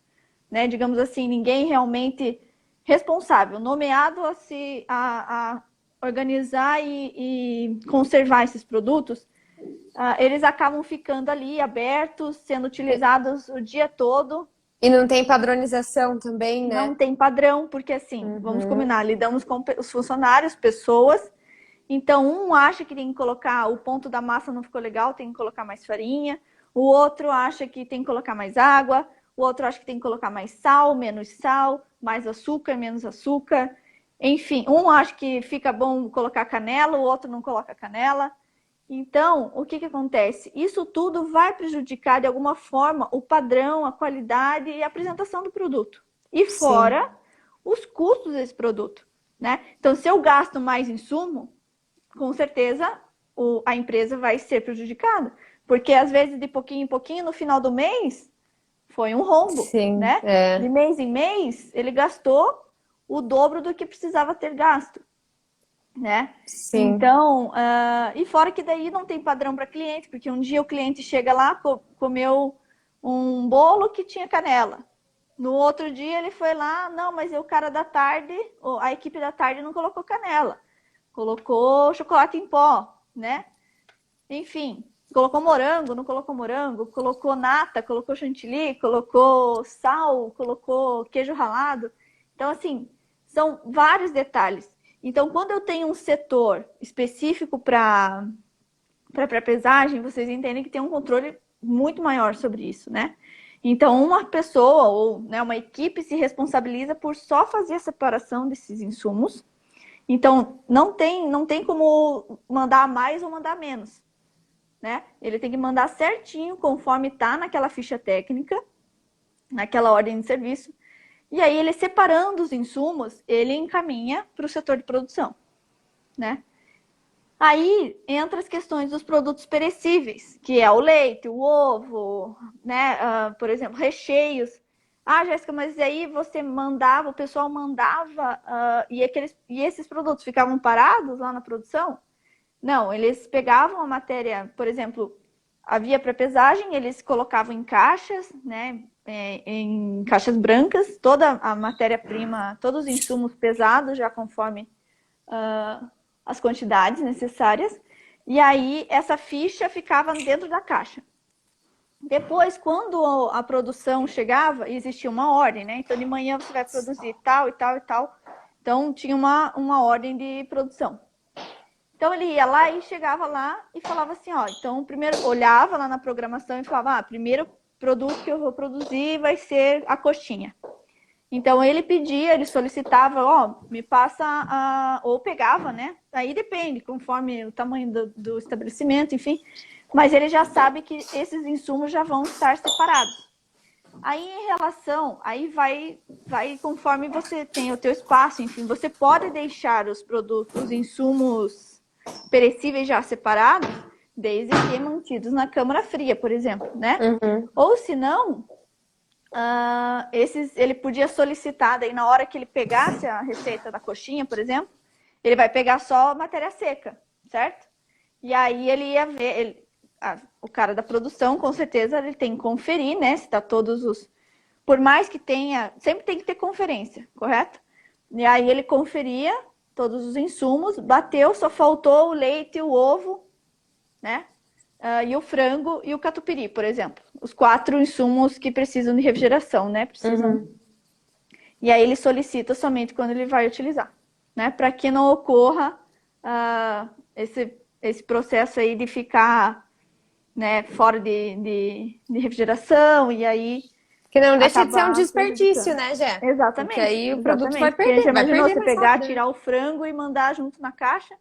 né? Digamos assim, ninguém realmente responsável, nomeado a organizar e conservar esses produtos, eles acabam ficando ali abertos, sendo E utilizados o dia todo. e não tem padronização também, Não né? tem padrão, porque assim, vamos Uhum. combinar, lidamos com os funcionários, pessoas. Então, um acha que tem que colocar, o ponto da massa não ficou legal, tem que colocar mais farinha. O outro acha que tem que colocar mais água. O outro acha que tem que colocar mais sal, mais açúcar, menos açúcar. Enfim, um acha que fica bom colocar canela, o outro não coloca canela. Então, o que acontece? Isso tudo vai prejudicar de alguma forma o padrão, a qualidade e a apresentação do produto. E Sim, fora os custos desse produto, né? Então, se eu gasto mais insumo, com certeza a empresa vai ser prejudicada. Porque às vezes de pouquinho em pouquinho, no final do mês, foi um rombo, sim, né? De é, mês em mês, ele gastou o dobro do que precisava ter gasto, né? sim. Então, e fora que daí não tem padrão para cliente, porque um dia o cliente chega lá, comeu um bolo que tinha canela. No outro dia ele foi lá, não, mas o cara da tarde, a equipe da tarde não colocou canela, colocou chocolate em pó, né? Enfim, colocou morango, não colocou morango, colocou nata, colocou chantilly, colocou sal, colocou queijo ralado. Então, assim, são vários detalhes. Então, quando eu tenho um setor específico para pesagem, vocês entendem que tem um controle muito maior sobre isso, né? Então, uma pessoa ou né, uma equipe se responsabiliza por só fazer a separação desses insumos. Então, não tem como mandar mais ou mandar menos, né? Ele tem que mandar certinho, conforme está naquela ficha técnica, naquela ordem de serviço. E aí, ele separando os insumos, ele encaminha para o setor de produção, né? Aí entra as questões dos produtos perecíveis, que é o leite, o ovo, né? Por exemplo, recheios. Ah, Jéssica, mas aí você mandava, o pessoal mandava e esses produtos ficavam parados lá na produção? Não, eles pegavam a matéria, por exemplo, havia pré-pesagem, eles colocavam em caixas, né? Em caixas brancas, toda a matéria-prima, todos os insumos pesados, já conforme as quantidades necessárias. E aí essa ficha ficava dentro da caixa. Depois, quando a produção chegava, existia uma ordem, né? Então, de manhã você vai produzir tal e tal e tal. Então, tinha uma ordem de produção. Então, ele ia lá e chegava lá e falava assim, ó, então, primeiro olhava lá na programação e falava, primeiro produto que eu vou produzir vai ser a coxinha. Então ele pedia, ele solicitava, me passa ou pegava, né? Aí depende, conforme o tamanho do estabelecimento, enfim. Mas ele já sabe que esses insumos já vão estar separados. Aí em relação, aí vai conforme você tem o teu espaço, enfim, você pode deixar os produtos, os insumos perecíveis já separados, desde que mantidos na câmara fria, por exemplo, né? Uhum. Ou se não, ele podia solicitar, daí na hora que ele pegasse a receita da coxinha, por exemplo, ele vai pegar só a matéria seca, certo? E aí ele ia ver, o cara da produção, com certeza, ele tem que conferir, né? Se tá todos os. Por mais que tenha, sempre tem que ter conferência, correto? E aí ele conferia todos os insumos, bateu, só faltou o leite, o ovo, né? E o frango e o catupiry, por exemplo. Os 4 insumos que precisam de refrigeração, né? Precisam. E aí ele solicita somente quando ele vai utilizar, né? Para que não ocorra esse processo aí de ficar, né, fora de refrigeração e aí Que não deixa de ser um acabar desperdício, prejudicando. né, Jé? Exatamente. Porque aí o produto Exatamente. vai Porque já vai imaginou perder você mais pegar, rápido. tirar o frango e mandar junto na caixa?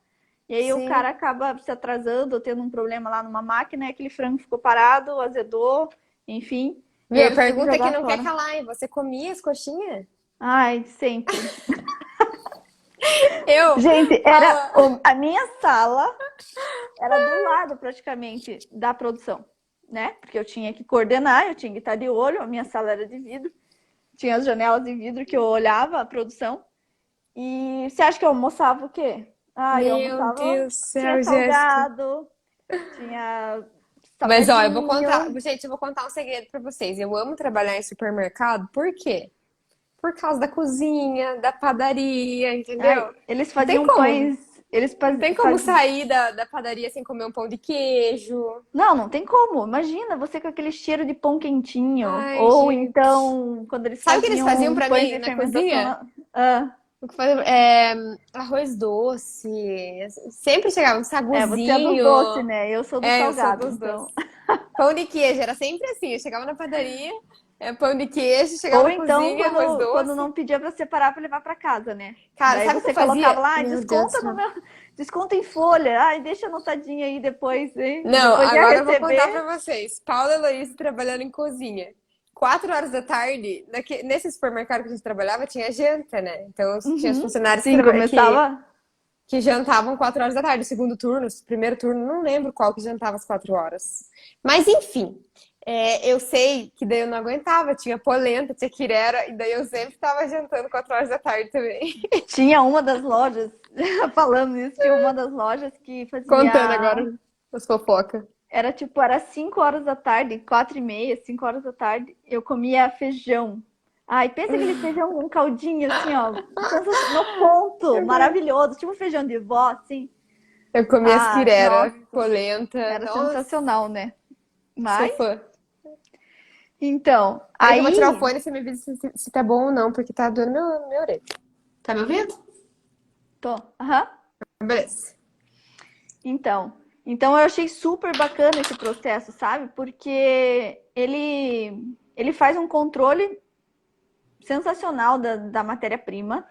E aí o Sim. cara acaba se atrasando ou tendo um problema lá numa máquina e aquele frango ficou parado, azedou, enfim. E aí Meu, você tem que pergunta que jogar não quer fora. calar, e você comia as coxinhas? Ai, sempre. Eu? Gente, Fala. a minha sala era do lado praticamente da produção, né? Porque eu tinha que coordenar, eu tinha que estar de olho, a minha sala era de vidro, tinha as janelas de vidro que eu olhava a produção. E você acha que eu almoçava o quê? Ah, eu Meu almoçava, Deus do tinha céu, Jéssica. salgado, tinha Mas ó, eu vou contar, salgadinho. gente, eu vou contar um segredo pra vocês. Eu amo trabalhar em supermercado, por quê? Por causa da cozinha, da padaria, Ai, entendeu? eles Não tem faziam como. pães, eles Não tem como faziam. sair da padaria sem comer um pão de queijo. Não, não tem como. Imagina você com aquele cheiro de pão quentinho. Ai, Ou gente. então, quando eles Sabe o que eles faziam faziam pra pães mim de na fermentação. cozinha? Ah, O que fazia arroz doce. Sempre chegava um você é dos saguzinho. doces, né? Eu sou do É, eu sou salgado, dos então. doces. Pão de queijo, era sempre assim. Eu chegava na padaria, pão de queijo, chegava Ou na então, cozinha, arroz quando doce. não pedia para separar para levar para casa, né? Cara, Daí sabe o que eu você colocava fazia? lá, Meu Deus do desconta no céu. meu, desconta em folha. Ai, deixa anotadinha aí depois, hein? Não, Depois ia agora eu vou contar receber. pra vocês. Paula e Heloísa trabalhando em cozinha. 4 horas da tarde, nesse supermercado que a gente trabalhava, tinha janta, né? Então, tinha os Uhum. funcionários Sim, começava. que jantavam 4 horas da tarde. O segundo turno, o primeiro turno, não lembro qual que jantava às 4 horas. Mas, enfim, eu sei que daí eu não aguentava. Tinha polenta, tinha quirera, e daí eu sempre tava jantando 4 horas da tarde também. Tinha uma das lojas, falando isso, tinha uma das lojas que Contando fazia. agora as fofocas. Era 5 horas da tarde, 4h30, 5 horas da tarde, eu comia feijão. Ai, pensa aquele feijão com caldinho, assim, ó, no ponto, maravilhoso, tipo feijão de vó, assim. Eu comia as Ah, quirera, nossa, polenta. era Nossa, sensacional, né? sou Mas, fã. então, Peraí que eu vou tirar o aí, fone e você me avisa se tá bom ou não, porque tá doendo minha orelha. Tá me ouvindo? aham. Beleza. Então, então eu achei super bacana esse processo, sabe? Porque ele faz um controle sensacional da matéria-prima.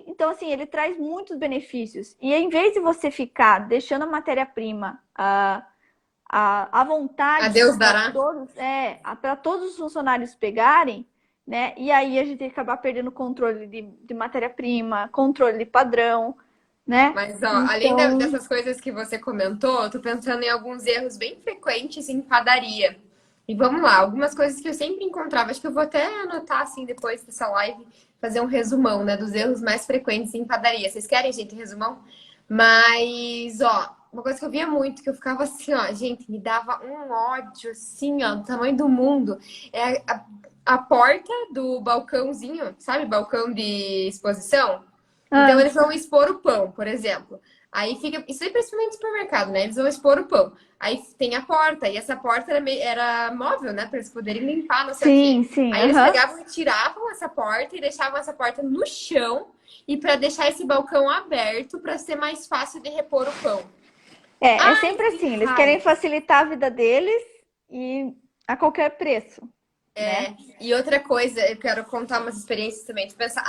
Então, assim, ele traz muitos benefícios. E em vez de você ficar deixando a matéria-prima à A vontade Deus para dará. para todos os funcionários pegarem, né? E aí a gente acabar perdendo controle de matéria-prima, controle de padrão, né? Mas, ó, além Então, dessas coisas que você comentou, eu tô pensando em alguns erros bem frequentes em padaria. E vamos lá, algumas coisas que eu sempre encontrava. Acho que eu vou até anotar, assim, depois dessa live, fazer um resumão, né, dos erros mais frequentes em padaria. Vocês querem, gente, resumão? Mas, ó, uma coisa que eu via muito, que eu ficava assim, ó, gente, me dava um ódio, assim, ó, do tamanho do mundo. É a porta do balcãozinho, sabe? Balcão de exposição. Então, ah, eles vão expor o pão, por exemplo. Aí fica. Isso é principalmente no supermercado, né? Eles vão expor o pão. Aí tem a porta, e essa porta era móvel, né? Para eles poderem limpar, não sei o quê. sim, sim, Aí eles aham. pegavam e tiravam essa porta e deixavam essa porta no chão e para deixar esse balcão aberto para ser mais fácil de repor o pão. É Ai, sempre que assim, eles querem raiva! facilitar a vida deles e a qualquer preço, né? E outra coisa, eu quero contar umas experiências também. Tu pensa,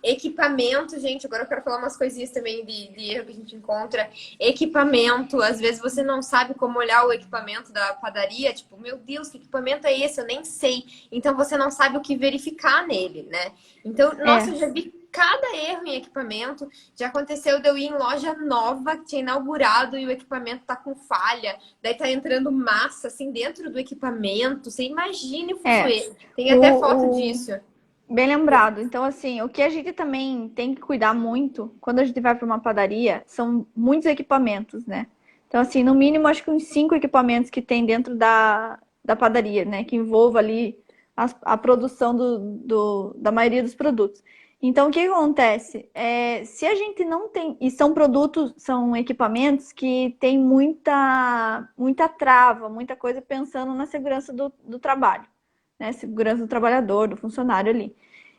equipamento, gente, agora eu quero falar umas coisinhas também de erro que a gente encontra. Equipamento, às vezes você não sabe como olhar o equipamento da padaria, tipo, meu Deus, que equipamento é esse? Eu nem sei. Então você não sabe o que verificar nele, né? Então, nossa, É. eu já vi cada erro em equipamento. Já aconteceu de eu ir em loja nova que tinha inaugurado e o equipamento tá com falha. Daí tá entrando massa assim dentro do equipamento. Você imagine o É, fuzuê. Tem até foto o, disso. bem lembrado. Então, assim, o que a gente também tem que cuidar muito quando a gente vai para uma padaria são muitos equipamentos, né? Então, assim, no mínimo, acho que uns 5 equipamentos que tem dentro da padaria, né? Que envolva ali a produção da maioria dos produtos. Então, o que acontece? Se a gente não tem. E são produtos, são equipamentos que têm muita trava, muita coisa pensando na segurança do trabalho, né? Segurança do trabalhador, do funcionário ali.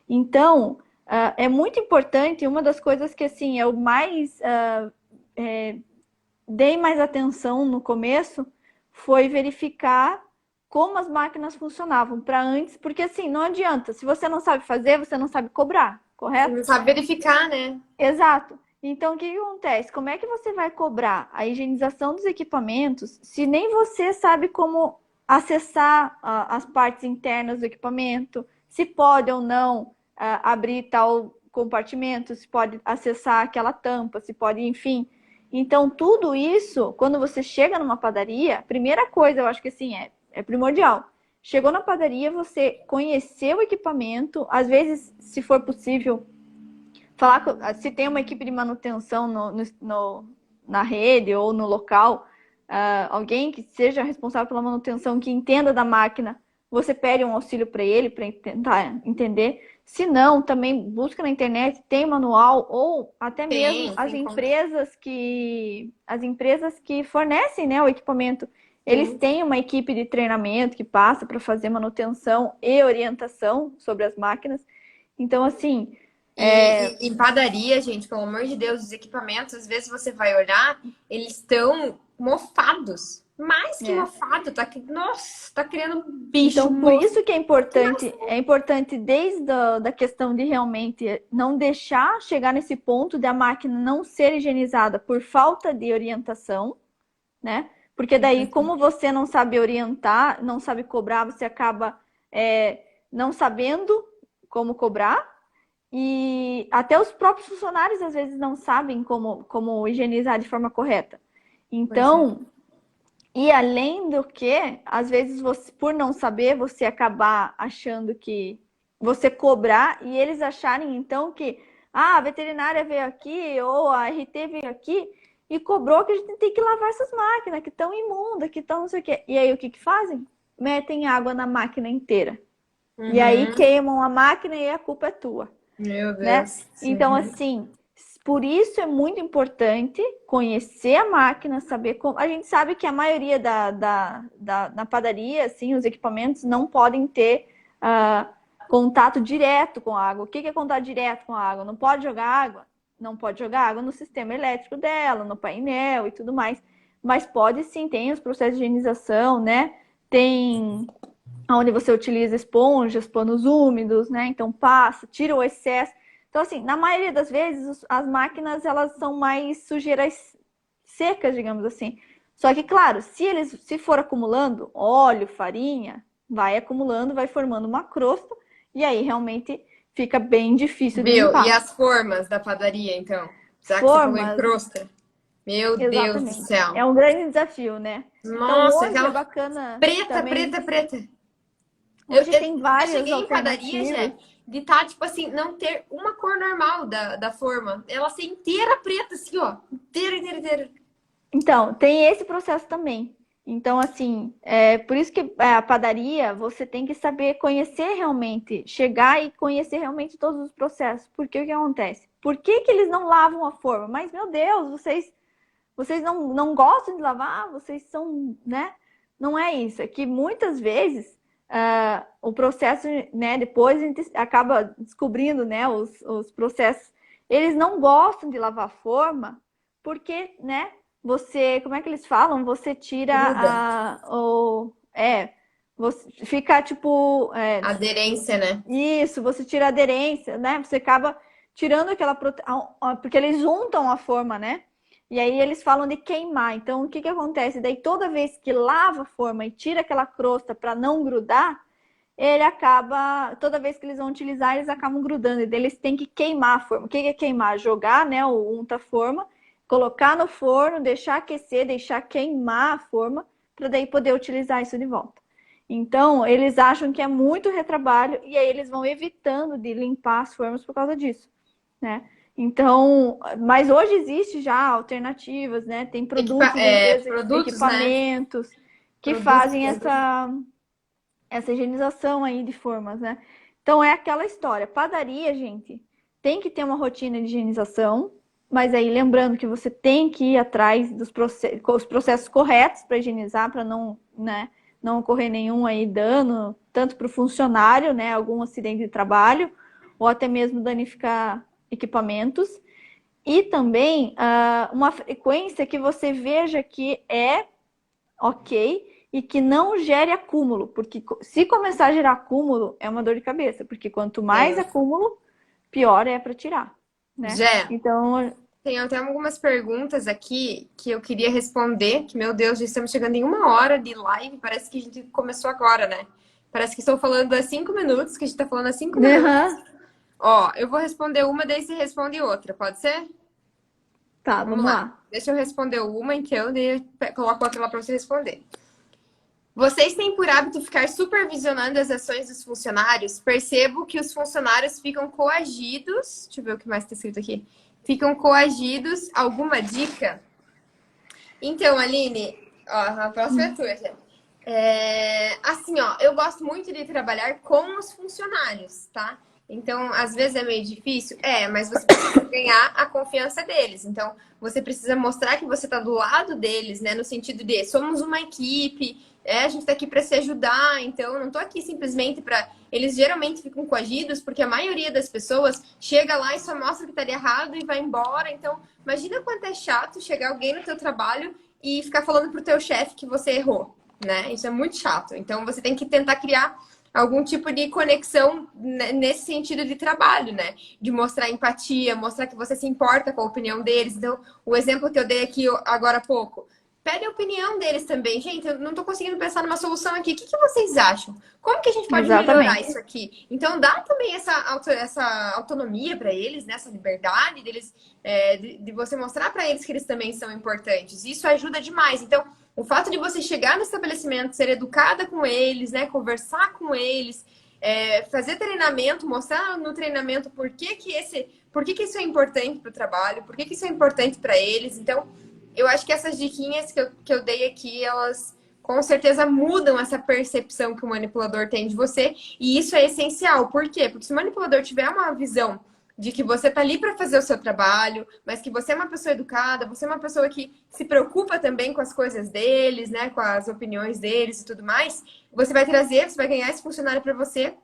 Então, é muito importante, uma das coisas que assim, eu mais dei mais atenção no começo foi verificar como as máquinas funcionavam para antes, porque assim, não adianta, se você não sabe fazer, você não sabe cobrar, Você correto? não sabe verificar, né? Exato. Então, o que que acontece? Como é que você vai cobrar a higienização dos equipamentos se nem você sabe como acessar as partes internas do equipamento, se pode ou não abrir tal compartimento, se pode acessar aquela tampa, se pode, enfim. Então, tudo isso, quando você chega numa padaria, a primeira coisa, eu acho que assim, é primordial. Chegou na padaria, você conhecer o equipamento, às vezes, se for possível, falar se tem uma equipe de manutenção na rede ou no local, alguém que seja responsável pela manutenção, que entenda da máquina, você pede um auxílio para ele, para tentar entender. Se não, também busca na internet, tem manual, ou até mesmo as empresas que fornecem, né, o equipamento. Eles Sim. têm uma equipe de treinamento que passa para fazer manutenção e orientação sobre as máquinas. Então, assim, E em padaria, gente, pelo amor de Deus, os equipamentos, às vezes você vai olhar, eles estão mofados. Mais que é. mofado, nossa, tá criando bicho, Então, por mofo. isso que é importante desde da questão de realmente não deixar chegar nesse ponto de a máquina não ser higienizada por falta de orientação, né? Porque daí, como você não sabe orientar, não sabe cobrar, você acaba não sabendo como cobrar. E até os próprios funcionários às vezes não sabem como higienizar de forma correta. Pois é. Então, e além do que, às vezes você, por não saber, você acabar achando que você cobrar e eles acharem então que a veterinária veio aqui ou a RT veio aqui e cobrou que a gente tem que lavar essas máquinas que estão imundas, que estão não sei o quê. E aí o que que fazem? Metem água na máquina inteira. E aí Uhum. queimam a máquina e a culpa é tua, Meu né? Deus. Então, Uhum. assim, por isso é muito importante conhecer a máquina, saber como. A gente sabe que a maioria na padaria, assim, os equipamentos não podem ter contato direto com a água. O que é contato direto com a água? Não pode jogar água? Não pode jogar água no sistema elétrico dela, no painel e tudo mais. Mas pode sim, tem os processos de higienização, né? Tem onde você utiliza esponjas, panos úmidos, né? Então passa, tira o excesso. Então assim, na maioria das vezes as máquinas elas são mais sujeiras secas, digamos assim. Só que claro, se for acumulando óleo, farinha, vai acumulando, vai formando uma crosta e aí realmente fica bem difícil de Viu? E limpar. as formas da padaria, então? Já que você falou em Formas, crosta. Meu Deus do exatamente. céu. É um grande desafio, né? Então Nossa, hoje é aquela bacana preta, também. preta, preta. Hoje tem Já várias cheguei em padaria, alternativas. já, de tá, tipo assim, não ter uma cor normal da forma. Ela ser inteira preta, assim, ó. Inteira, inteira, inteira. Então, tem esse processo também. Então, assim, por isso que a padaria, você tem que saber conhecer realmente, chegar e conhecer realmente todos os processos. Porque o que acontece? Por que que eles não lavam a forma? Mas, meu Deus, vocês não gostam de lavar? Vocês são, né? Não é isso. É que muitas vezes o processo, né? Depois a gente acaba descobrindo, né? Os processos, eles não gostam de lavar a forma porque, né? Você, como é que eles falam? Você tira Gruda. você fica tipo, Aderência, né? isso, você tira a aderência, né? Você acaba tirando aquela proteína, porque eles juntam a forma, né? E aí eles falam de queimar. Então, o que que acontece? Daí toda vez que lava a forma e tira aquela crosta para não grudar, ele acaba, toda vez que eles vão utilizar, eles acabam grudando. E daí eles têm que queimar a forma. O que que é queimar? Jogar, né, o unta-forma, colocar no forno, deixar aquecer, deixar queimar a forma, para daí poder utilizar isso de volta. Então, eles acham que é muito retrabalho e aí eles vão evitando de limpar as formas por causa disso, né? Então, mas hoje existe já alternativas, né? Tem produtos, empresas, Produtos, né? equipamentos que Produtos. fazem essa higienização aí de formas, né? Então é aquela história. Padaria, gente, tem que ter uma rotina de higienização, mas aí lembrando que você tem que ir atrás dos os processos corretos para higienizar, para não, né, não ocorrer nenhum aí dano, tanto para o funcionário, né, algum acidente de trabalho, ou até mesmo danificar equipamentos. E também uma frequência que você veja que é ok e que não gere acúmulo, porque se começar a gerar acúmulo, é uma dor de cabeça, porque quanto mais Sim. acúmulo, pior é para tirar, né? Jé, Então, tem até algumas perguntas aqui que eu queria responder, que, meu Deus, já estamos chegando em 1 hora de live, parece que a gente começou agora, né? Parece que estou falando há 5 minutos, que a gente está falando há 5 minutos. uhum. Ó, eu vou responder uma, daí você responde outra, pode ser? Tá, Vamos vamos lá. lá. Deixa eu responder uma, então, daí eu coloco outra lá para você responder. Vocês têm por hábito ficar supervisionando as ações dos funcionários? Percebo que os funcionários ficam coagidos. Deixa eu ver o que mais está escrito aqui. Ficam coagidos. Alguma dica? Então, Aline, ó, a próxima é tua, já. Assim, ó, eu gosto muito de trabalhar com os funcionários, tá? Então, às vezes é meio difícil, mas você precisa ganhar a confiança deles. Então, você precisa mostrar que você tá do lado deles, né? No sentido de somos uma equipe, a gente tá aqui para se ajudar. Então, eu não tô aqui simplesmente para. Eles geralmente ficam coagidos porque a maioria das pessoas chega lá e só mostra que tá de errado e vai embora. Então, imagina quanto é chato chegar alguém no teu trabalho e ficar falando pro teu chefe que você errou, né? Isso é muito chato. Então, você tem que tentar criar algum tipo de conexão nesse sentido de trabalho, né? De mostrar empatia, mostrar que você se importa com a opinião deles. Então, o exemplo que eu dei aqui agora há pouco, pede a opinião deles também. Gente, eu não tô conseguindo pensar numa solução aqui. O que vocês acham? Como que a gente pode melhorar Exatamente. isso aqui? Então, dá também essa autonomia para eles, né? Essa liberdade deles, de você mostrar para eles que eles também são importantes. Isso ajuda demais. Então, o fato de você chegar no estabelecimento, ser educada com eles, né? Conversar com eles, fazer treinamento, mostrar no treinamento por que isso é importante para o trabalho, por que isso é importante para eles. Então, eu acho que essas diquinhas que eu dei aqui, elas com certeza mudam essa percepção que o manipulador tem de você. E isso é essencial. Por quê? Porque se o manipulador tiver uma visão de que você tá ali para fazer o seu trabalho, mas que você é uma pessoa educada, você é uma pessoa que se preocupa também com as coisas deles, né, com as opiniões deles e tudo mais, você vai ganhar esse funcionário para você.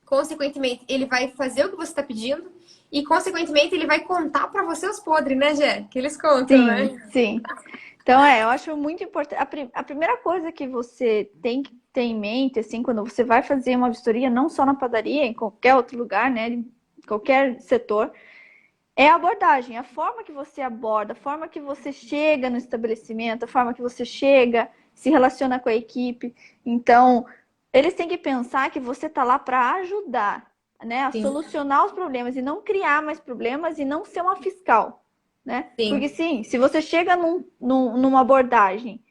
Consequentemente, ele vai fazer o que você está pedindo e, consequentemente, ele vai contar para você os podres, né, Jé? Que eles contam, Sim, né? sim. Então, eu acho muito importante. A primeira coisa que você tem que ter em mente, assim, quando você vai fazer uma vistoria, não só na padaria, em qualquer outro lugar, né, em qualquer setor, é a abordagem, a forma que você aborda, a forma que você chega no estabelecimento, a forma que você chega, se relaciona com a equipe. Então, eles têm que pensar que você está lá para ajudar, né, a Sim, solucionar os problemas e não criar mais problemas e não ser uma fiscal, né? Porque sim. sim, se você chega numa abordagem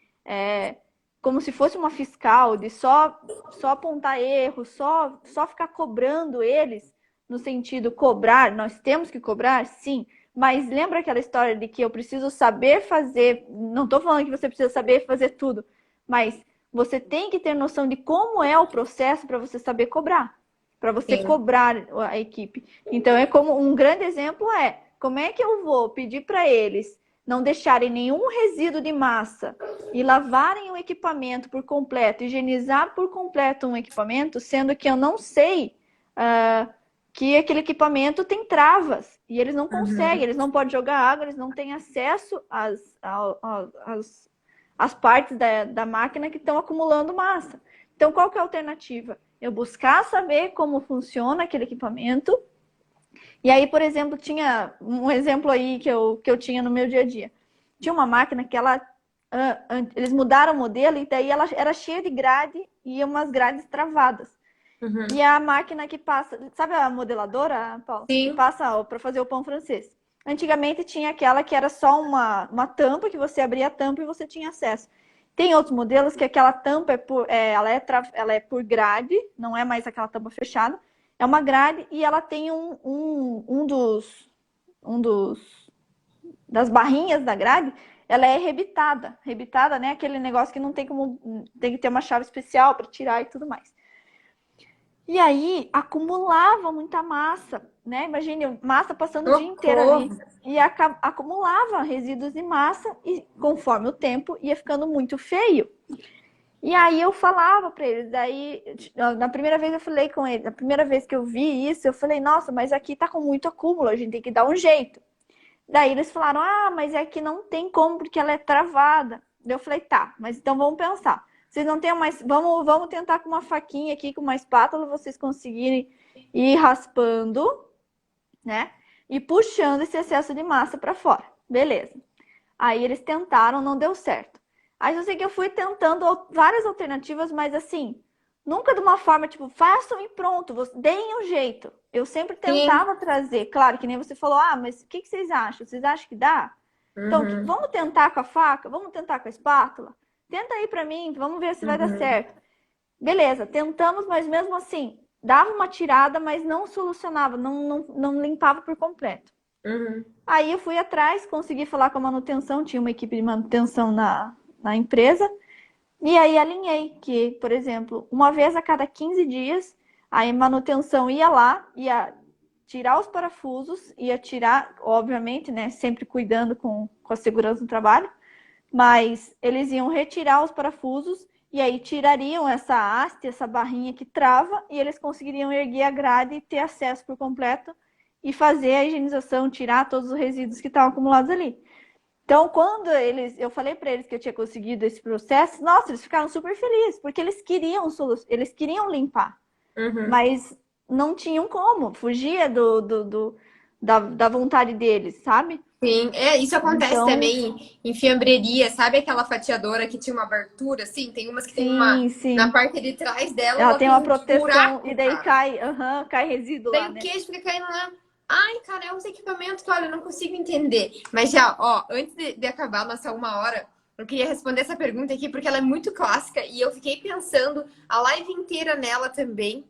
como se fosse uma fiscal, de só apontar erros, só ficar cobrando eles, no sentido cobrar, nós temos que cobrar, sim, mas lembra aquela história de que eu preciso saber fazer, não estou falando que você precisa saber fazer tudo, mas você tem que ter noção de como é o processo para você saber cobrar, para você Sim. cobrar a equipe. Então, é como um grande exemplo como é que eu vou pedir para eles não deixarem nenhum resíduo de massa e lavarem o equipamento por completo, higienizar por completo um equipamento, sendo que eu não sei que aquele equipamento tem travas e eles não conseguem, Uhum. eles não podem jogar água, eles não têm acesso às partes da máquina que estão acumulando massa. Então, qual que é a alternativa? Eu buscar saber como funciona aquele equipamento. E aí, por exemplo, tinha um exemplo aí que eu tinha no meu dia a dia. Tinha uma máquina que eles mudaram o modelo e daí ela era cheia de grade e umas grades travadas. Uhum. E a máquina que passa, sabe a modeladora, Paulo? Que Sim. passa para fazer o pão francês. Antigamente tinha aquela que era só uma tampa, que você abria a tampa e você tinha acesso. Tem outros modelos que aquela tampa ela é por grade, não é mais aquela tampa fechada. É uma grade e ela tem um das barrinhas da grade, ela é rebitada. Rebitada, né? Aquele negócio que não tem como, tem que ter uma chave especial para tirar e tudo mais. E aí acumulava muita massa, né? Imagine, massa passando o dia inteiro Socorro. ali. E acumulava resíduos de massa e conforme o tempo ia ficando muito feio. E aí eu falava para eles, daí na primeira vez eu falei com eles, na primeira vez que eu vi isso, eu falei, nossa, mas aqui tá com muito acúmulo, a gente tem que dar um jeito. Daí eles falaram, ah, mas é que não tem como porque ela é travada. Daí eu falei, tá, mas então vamos pensar. Vocês não têm mais, vamos tentar com uma faquinha aqui, com uma espátula, vocês conseguirem ir raspando, né? E puxando esse excesso de massa para fora. Beleza. Aí eles tentaram, não deu certo. Aí eu sei que eu fui tentando várias alternativas, mas assim, nunca de uma forma tipo, façam e pronto, deem um jeito. Eu sempre Sim. tentava trazer, claro, que nem você falou, ah, mas o que vocês acham? Vocês acham que dá? Então, Uhum. vamos tentar com a faca? Vamos tentar com a espátula? Tenta aí pra mim, vamos ver se vai dar Uhum. certo. Beleza, tentamos, mas mesmo assim, dava uma tirada, mas não solucionava, não limpava por completo. Uhum. Aí eu fui atrás, consegui falar com a manutenção, tinha uma equipe de manutenção na empresa, e aí alinhei que, por exemplo, uma vez a cada 15 dias, a manutenção ia lá, ia tirar os parafusos, ia tirar, obviamente, né, sempre cuidando com a segurança do trabalho, mas eles iam retirar os parafusos e aí tirariam essa haste, essa barrinha que trava, e eles conseguiriam erguer a grade e ter acesso por completo e fazer a higienização, tirar todos os resíduos que estavam acumulados ali. Então, quando eu falei para eles que eu tinha conseguido esse processo, nossa, eles ficaram super felizes, porque eles queriam limpar, Uhum. mas não tinham como, fugia da vontade deles, sabe? Sim, isso acontece Então, também em fiambreria, sabe aquela fatiadora que tinha uma abertura, assim? Tem umas que tem uma, sim, na sim. parte de trás dela, Ela ela tem tem uma um proteção e buraco, daí cara. cai, cai resíduo Daí lá, o né? queijo fica caindo lá. Ai, cara, é uns equipamentos que, olha, eu não consigo entender. Mas já, ó, antes de acabar a nossa 1 hora, eu queria responder essa pergunta aqui, porque ela é muito clássica e eu fiquei pensando a live inteira nela também.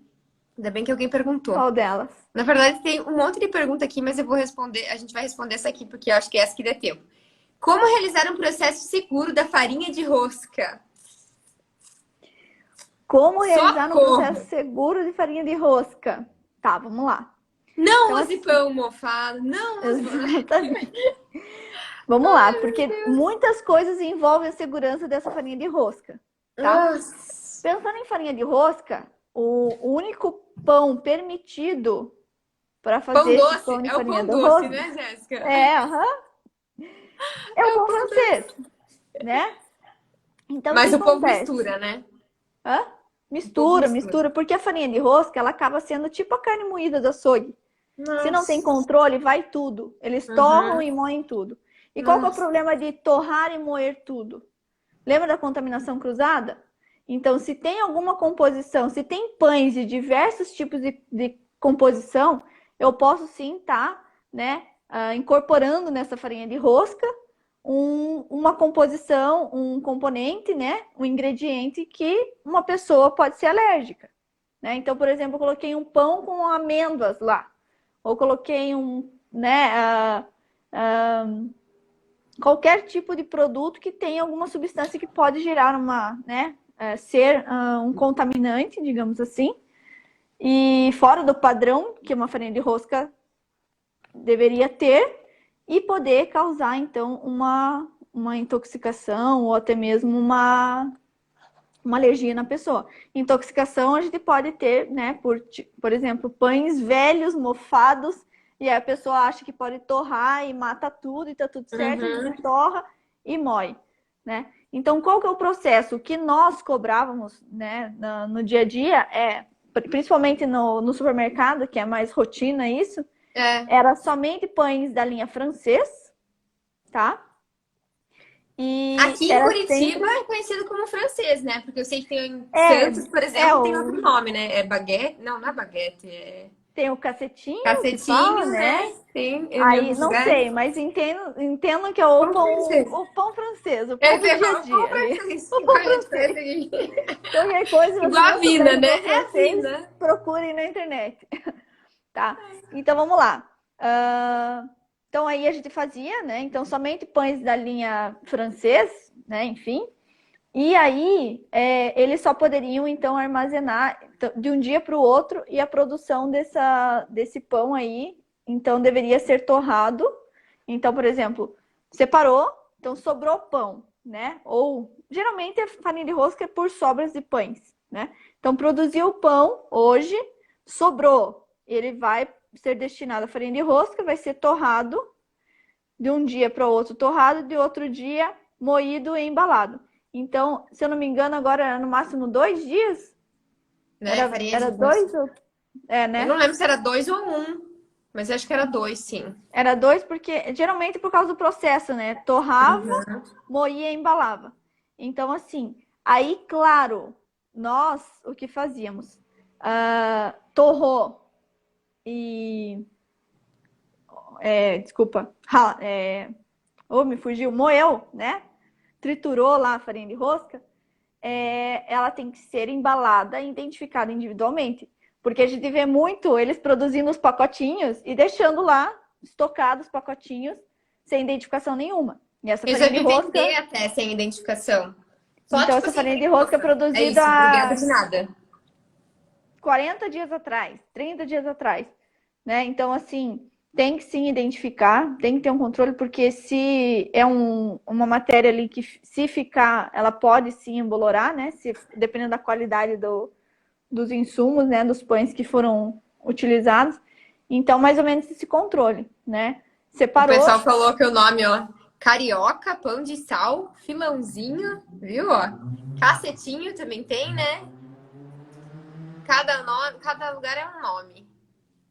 Ainda bem que alguém perguntou. Qual delas? Na verdade, tem um monte de pergunta aqui, mas eu vou responder. A gente vai responder essa aqui, porque eu acho que é essa que dê tempo. Como realizar um processo seguro da farinha de rosca? Como realizar um Socorro! processo seguro de farinha de rosca? Tá, vamos lá. Não Então, use assim, pão mofado, não use pão... exatamente. Vamos lá, porque muitas coisas envolvem a segurança dessa farinha de rosca, tá? Nossa. Pensando em farinha de rosca, o único pão permitido para fazer Pão esse doce? pão de É o farinha pão de doce, rosca né, Jéssica? é, é o É o pão pão doce. francês, né? Então, o que Mas o povo acontece? mistura, né? Hã? O povo Mistura, mistura. mistura, porque a farinha de rosca, ela acaba sendo tipo a carne moída do açougue. Se não tem Nossa. controle, vai tudo. Eles torram Uhum. e moem tudo. E qual que é o Nossa. problema de torrar e moer tudo? Lembra da contaminação cruzada? Então, se tem alguma composição, se tem pães de diversos tipos de composição, eu posso sim estar, né, incorporando nessa farinha de rosca uma composição, um componente, né, um ingrediente que uma pessoa pode ser alérgica. Né? Então, por exemplo, eu coloquei um pão com amêndoas lá, ou coloquei qualquer tipo de produto que tenha alguma substância que pode gerar ser um contaminante, digamos assim, e fora do padrão que uma farinha de rosca deveria ter, e poder causar, então, uma intoxicação ou até mesmo uma alergia na pessoa. Intoxicação a gente pode ter, né, por exemplo, pães velhos, mofados, e aí a pessoa acha que pode torrar e mata tudo e tá tudo certo, a gente Uhum. torra e moe, né? Então, qual que é o processo? O que nós cobrávamos, né, no dia a dia principalmente no supermercado, que é mais rotina isso, É. era somente pães da linha francês, tá? E Aqui em era Curitiba sempre é conhecido como francês, né? Porque eu sei que tem em é, Santos, por é exemplo, tem outro o nome, né? É baguete? Não, não é baguete, é tem o cacetinho que fala, cacetinho, né? né? Tem em Aí, alguns não lugares. sei, mas entendo que é Pão francês. o pão francês, o É, pão do você dia a fala pão dia ali. francês. O Qual pão é a diferença francês. aqui? Qualquer coisa, se você Igual a não souber vida, do né? pão É a francês, vida. procure na internet, tá? Então, vamos lá. Então, aí a gente fazia, né? Então, somente pães da linha francês, né? Enfim. E aí, eles só poderiam, então, armazenar. de um dia para o outro e a produção desse pão aí, então deveria ser torrado. Então, por exemplo, separou, então sobrou pão, né? Ou geralmente a farinha de rosca é por sobras de pães, né? Então produziu o pão hoje, sobrou, ele vai ser destinado à farinha de rosca, vai ser torrado de um dia para o outro torrado, de outro dia moído e embalado. Então, se eu não me engano, agora era no máximo 2 dias. Né? Farinha de Era rosca. 2 ou... É, Eu não né? lembro se era 2 ou 1, mas eu acho que era 2, sim. Era 2 porque, geralmente por causa do processo, né? Torrava, Uhum. moía e embalava. Então, assim, aí, claro, nós, o que fazíamos? Torrou e... desculpa. Me fugiu. Moeu, né? Triturou lá a farinha de rosca. Ela tem que ser embalada e identificada individualmente. Porque a gente vê muito eles produzindo os pacotinhos e deixando lá estocados os pacotinhos sem identificação nenhuma. E essa Eu já farinha de vi rosca, vender até sem identificação. Só então tipo essa assim, farinha de farinha de rosca é rosca. É produzida isso, obrigada há de nada. 40 dias atrás, 30 dias atrás, né? Então, assim, tem que sim identificar, tem que ter um controle, porque se é uma matéria ali que se ficar, ela pode sim embolorar, né? Dependendo da qualidade dos insumos, né? Dos pães que foram utilizados. Então, mais ou menos esse controle, né? O Separou. pessoal falou que o nome, ó, carioca, pão de sal, filãozinho, viu, ó? Cacetinho também tem, né? Cada nome, cada lugar é um nome.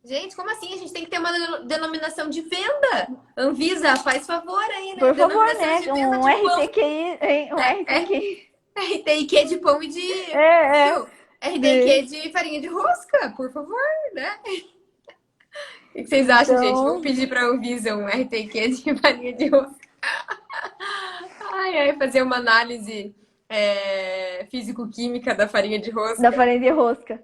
Gente, como assim? A gente tem que ter uma denominação de venda. Anvisa, faz favor aí, né? Por favor, Denominação de né? venda Um de pão. RTQI, hein? Um RTQI. RTIQ de pão e de... É, Viu? RTIQ de... de farinha de rosca, por favor, né? O que vocês acham, gente? Vamos Então, pedir para a Anvisa um RTQ de farinha de rosca. Ai, ai, fazer uma análise físico-química da farinha de da rosca. farinha de rosca.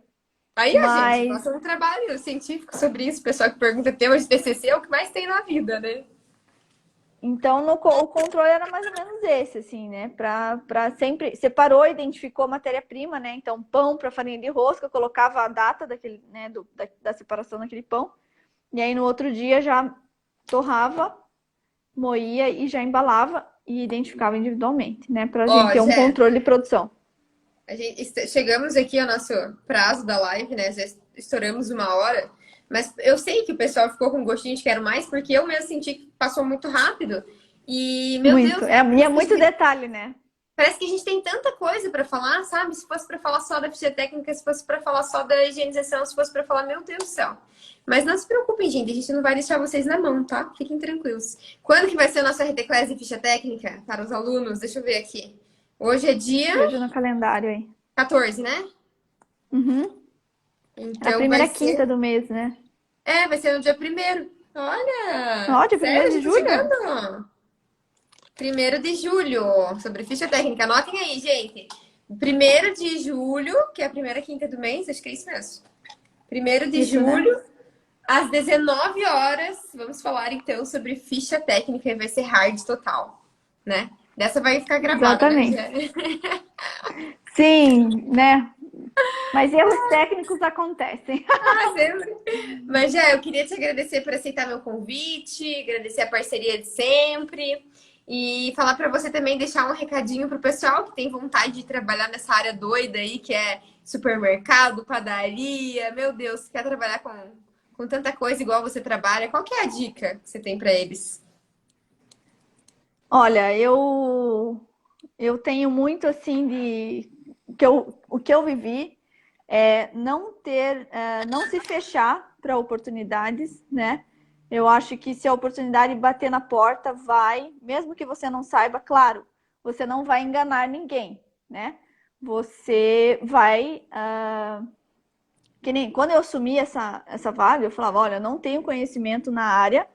Aí, ó, gente, Mas faça um trabalho científico sobre isso. O pessoal que pergunta tema de TCC é o que mais tem na vida, né? então, o controle era mais ou menos esse, assim, né? Para sempre separou, identificou a matéria-prima, né? Então, pão para farinha de rosca, colocava a data daquele, né, da separação daquele pão. E aí no outro dia já torrava, moía e já embalava e identificava individualmente, né? Para a gente Ó, ter um Jé, controle de produção. chegamos aqui ao nosso prazo da live, né? Já estouramos 1 hora. Mas eu sei que o pessoal ficou com gostinho de quero mais, porque eu mesmo senti que passou muito rápido. E, meu Muito. Deus, E é muito detalhe, né? parece que a gente tem tanta coisa para falar, sabe? Se fosse para falar só da ficha técnica, se fosse para falar só da higienização, se fosse para falar, meu Deus do céu. Mas não se preocupem, gente, a gente não vai deixar vocês na mão, tá? Fiquem tranquilos. Quando que vai ser o nosso RT Class e ficha técnica para os alunos? Deixa eu ver aqui. Hoje é dia Veja no calendário aí. 14, né? Uhum. É a Então vai primeira ser. quinta do mês, né? Vai ser no dia 1º. Olha! Ó, dia Sério, a 1º de gente tá julho? chegando? 1º de julho, sobre ficha técnica. Anotem aí, gente. 1º de julho, que é a primeira quinta do mês, acho que é isso mesmo. 1º de Isso, né? julho, às 19 horas, vamos falar então sobre ficha técnica e vai ser hard total, né? Dessa vai ficar gravada, né, Exatamente. Jé? Sim, né? Mas erros técnicos acontecem. Ah, sempre. Mas já, eu queria te agradecer por aceitar meu convite, agradecer a parceria de sempre e falar para você também deixar um recadinho pro pessoal que tem vontade de trabalhar nessa área doida aí, que é supermercado, padaria. Meu Deus, quer trabalhar com tanta coisa igual você trabalha? Qual que é a dica que você tem para eles? Olha, eu tenho muito assim de o que eu vivi é não se fechar para oportunidades, né? Eu acho que se a oportunidade bater na porta, vai, mesmo que você não saiba, claro, você não vai enganar ninguém, né? Você vai, que nem quando eu assumi essa vaga, eu falava, olha, eu não tenho conhecimento na área,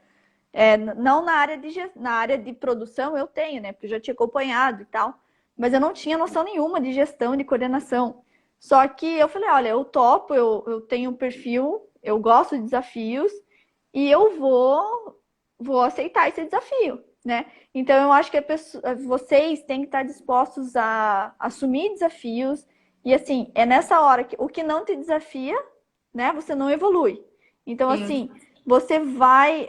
não na área de produção eu tenho, né? Porque eu já tinha acompanhado e tal. Mas eu não tinha noção nenhuma de gestão, de coordenação. Só que eu falei, olha, eu topo, eu tenho um perfil, eu gosto de desafios e eu vou aceitar esse desafio, né? Então eu acho que vocês têm que estar dispostos a assumir desafios E assim, é nessa hora que o que não te desafia, né, você não evolui. Então, Sim. assim, você vai,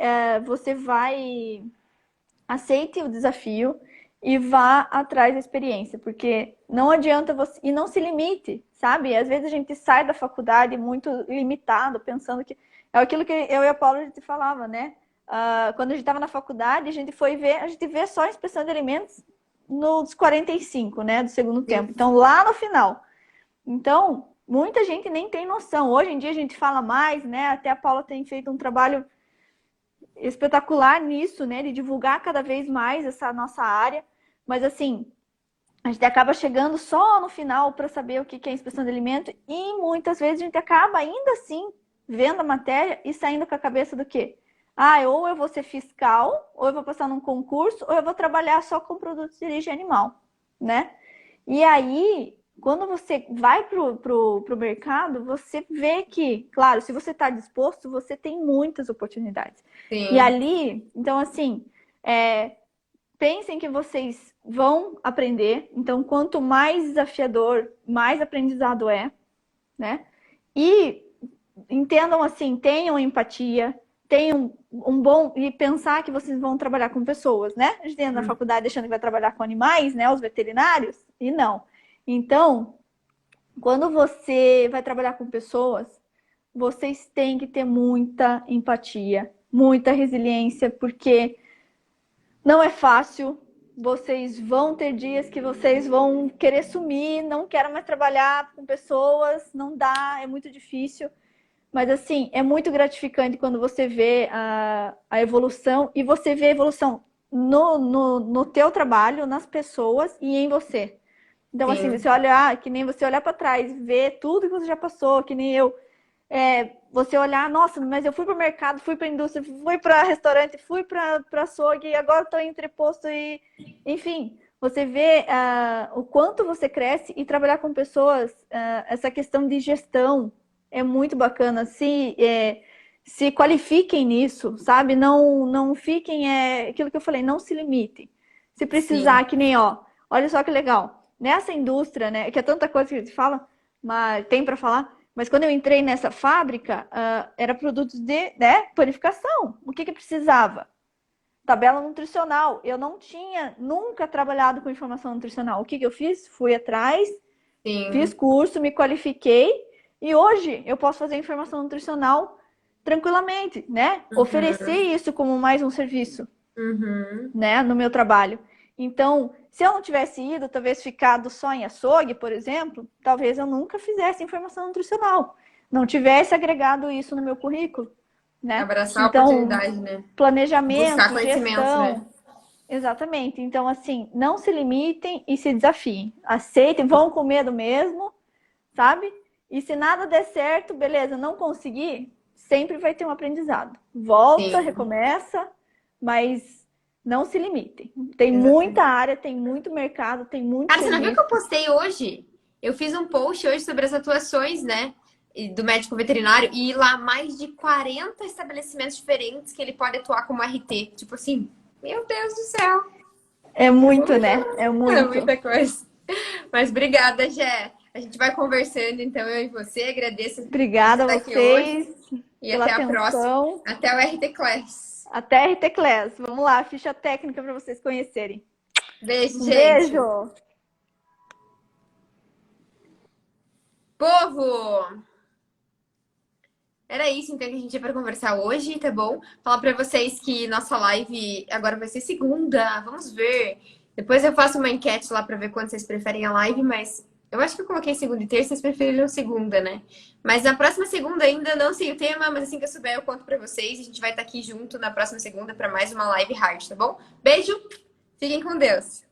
aceite o desafio e vá atrás da experiência, porque não adianta você, e não se limite, sabe? Às vezes a gente sai da faculdade muito limitado, pensando que é aquilo que eu e a Paula a gente falava, né? Quando a gente estava na faculdade, a gente vê só a inspeção de alimentos nos 45, né, do segundo tempo. Então, lá no final. Então, muita gente nem tem noção. Hoje em dia a gente fala mais, né? Até a Paula tem feito um trabalho espetacular nisso, né? De divulgar cada vez mais essa nossa área. Mas assim, a gente acaba chegando só no final para saber o que é inspeção de alimento e muitas vezes a gente acaba ainda assim vendo a matéria e saindo com a cabeça do quê? Ou eu vou ser fiscal, ou eu vou passar num concurso, ou eu vou trabalhar só com produtos de origem animal, né? E aí, quando você vai pro mercado, você vê que, claro, se você está disposto, você tem muitas oportunidades. E Sim. ali, então assim, pensem que vocês vão aprender. Então, quanto mais desafiador, mais aprendizado é, né? E entendam assim, tenham empatia, tenham um bom e pensar que vocês vão trabalhar com pessoas, né? A gente entra na faculdade achando que vai trabalhar com animais, né? Os veterinários, e não. Então, quando você vai trabalhar com pessoas, vocês têm que ter muita empatia, muita resiliência, porque não é fácil. Vocês vão ter dias que vocês vão querer sumir, não quero mais trabalhar com pessoas, não dá, é muito difícil. Mas assim, é muito gratificante quando você vê a evolução e você vê a evolução no teu trabalho, nas pessoas e em você. Então, assim, Sim. você olhar, que nem você olhar para trás, ver tudo que você já passou, que nem eu. Você olhar, nossa, mas eu fui para o mercado, fui para a indústria, fui para restaurante, fui para açougue, e agora estou em entreposto e, enfim, você vê o quanto você cresce e trabalhar com pessoas, essa questão de gestão é muito bacana. Se qualifiquem nisso, sabe? Não fiquem, aquilo que eu falei, não se limitem. Se Sim. precisar, que nem, olha só que legal. Nessa indústria, né, que é tanta coisa que a gente fala, mas tem para falar, mas quando eu entrei nessa fábrica, era produtos de, né, panificação. O que precisava? Tabela nutricional. Eu não tinha nunca trabalhado com informação nutricional. O que eu fiz? Fui atrás, fiz Sim. curso, me qualifiquei e hoje eu posso fazer informação nutricional tranquilamente, né? Oferecer Uhum. isso como mais um serviço, Uhum. né, no meu trabalho. Então, se eu não tivesse ido, talvez ficado só em açougue, por exemplo, talvez eu nunca fizesse informação nutricional, não tivesse agregado isso no meu currículo, né? Abraçar a Então, oportunidade, né? Buscar planejamento, conhecimento, né? gestão, exatamente. Então, assim, não se limitem e se desafiem. Aceitem, vão com medo mesmo, sabe? E se nada der certo, beleza, não conseguir, sempre vai ter um aprendizado. Volta, Sim, recomeça, mas não se limitem. Tem muita exatamente. área, tem muito mercado, tem muito Cara, você não viu que serviço. eu postei hoje? Eu fiz um post hoje sobre as atuações, né? Do médico veterinário, e lá mais de 40 estabelecimentos diferentes que ele pode atuar como RT. Tipo assim, meu Deus do céu. É É muito, muita, né? É é muito. muita coisa. Mas obrigada, Gé. A gente vai conversando, então, eu e você. Agradeço por você Obrigada estar a aqui hoje. vocês E pela até a próxima. atenção. Até o RT Class. Até RT Class. Vamos lá, ficha técnica para vocês conhecerem. Beijo, Um gente. beijo! Povo! Era isso então que a gente ia para conversar hoje, tá bom? Falar para vocês que nossa live agora vai ser segunda. Vamos ver. Depois eu faço uma enquete lá para ver quando vocês preferem a live, mas eu acho que eu coloquei segunda e terça, vocês preferiram segunda, né? Mas na próxima segunda ainda não sei o tema, mas assim que eu souber eu conto para vocês. A gente vai estar aqui junto na próxima segunda para mais uma live hard, tá bom? Beijo. Fiquem com Deus.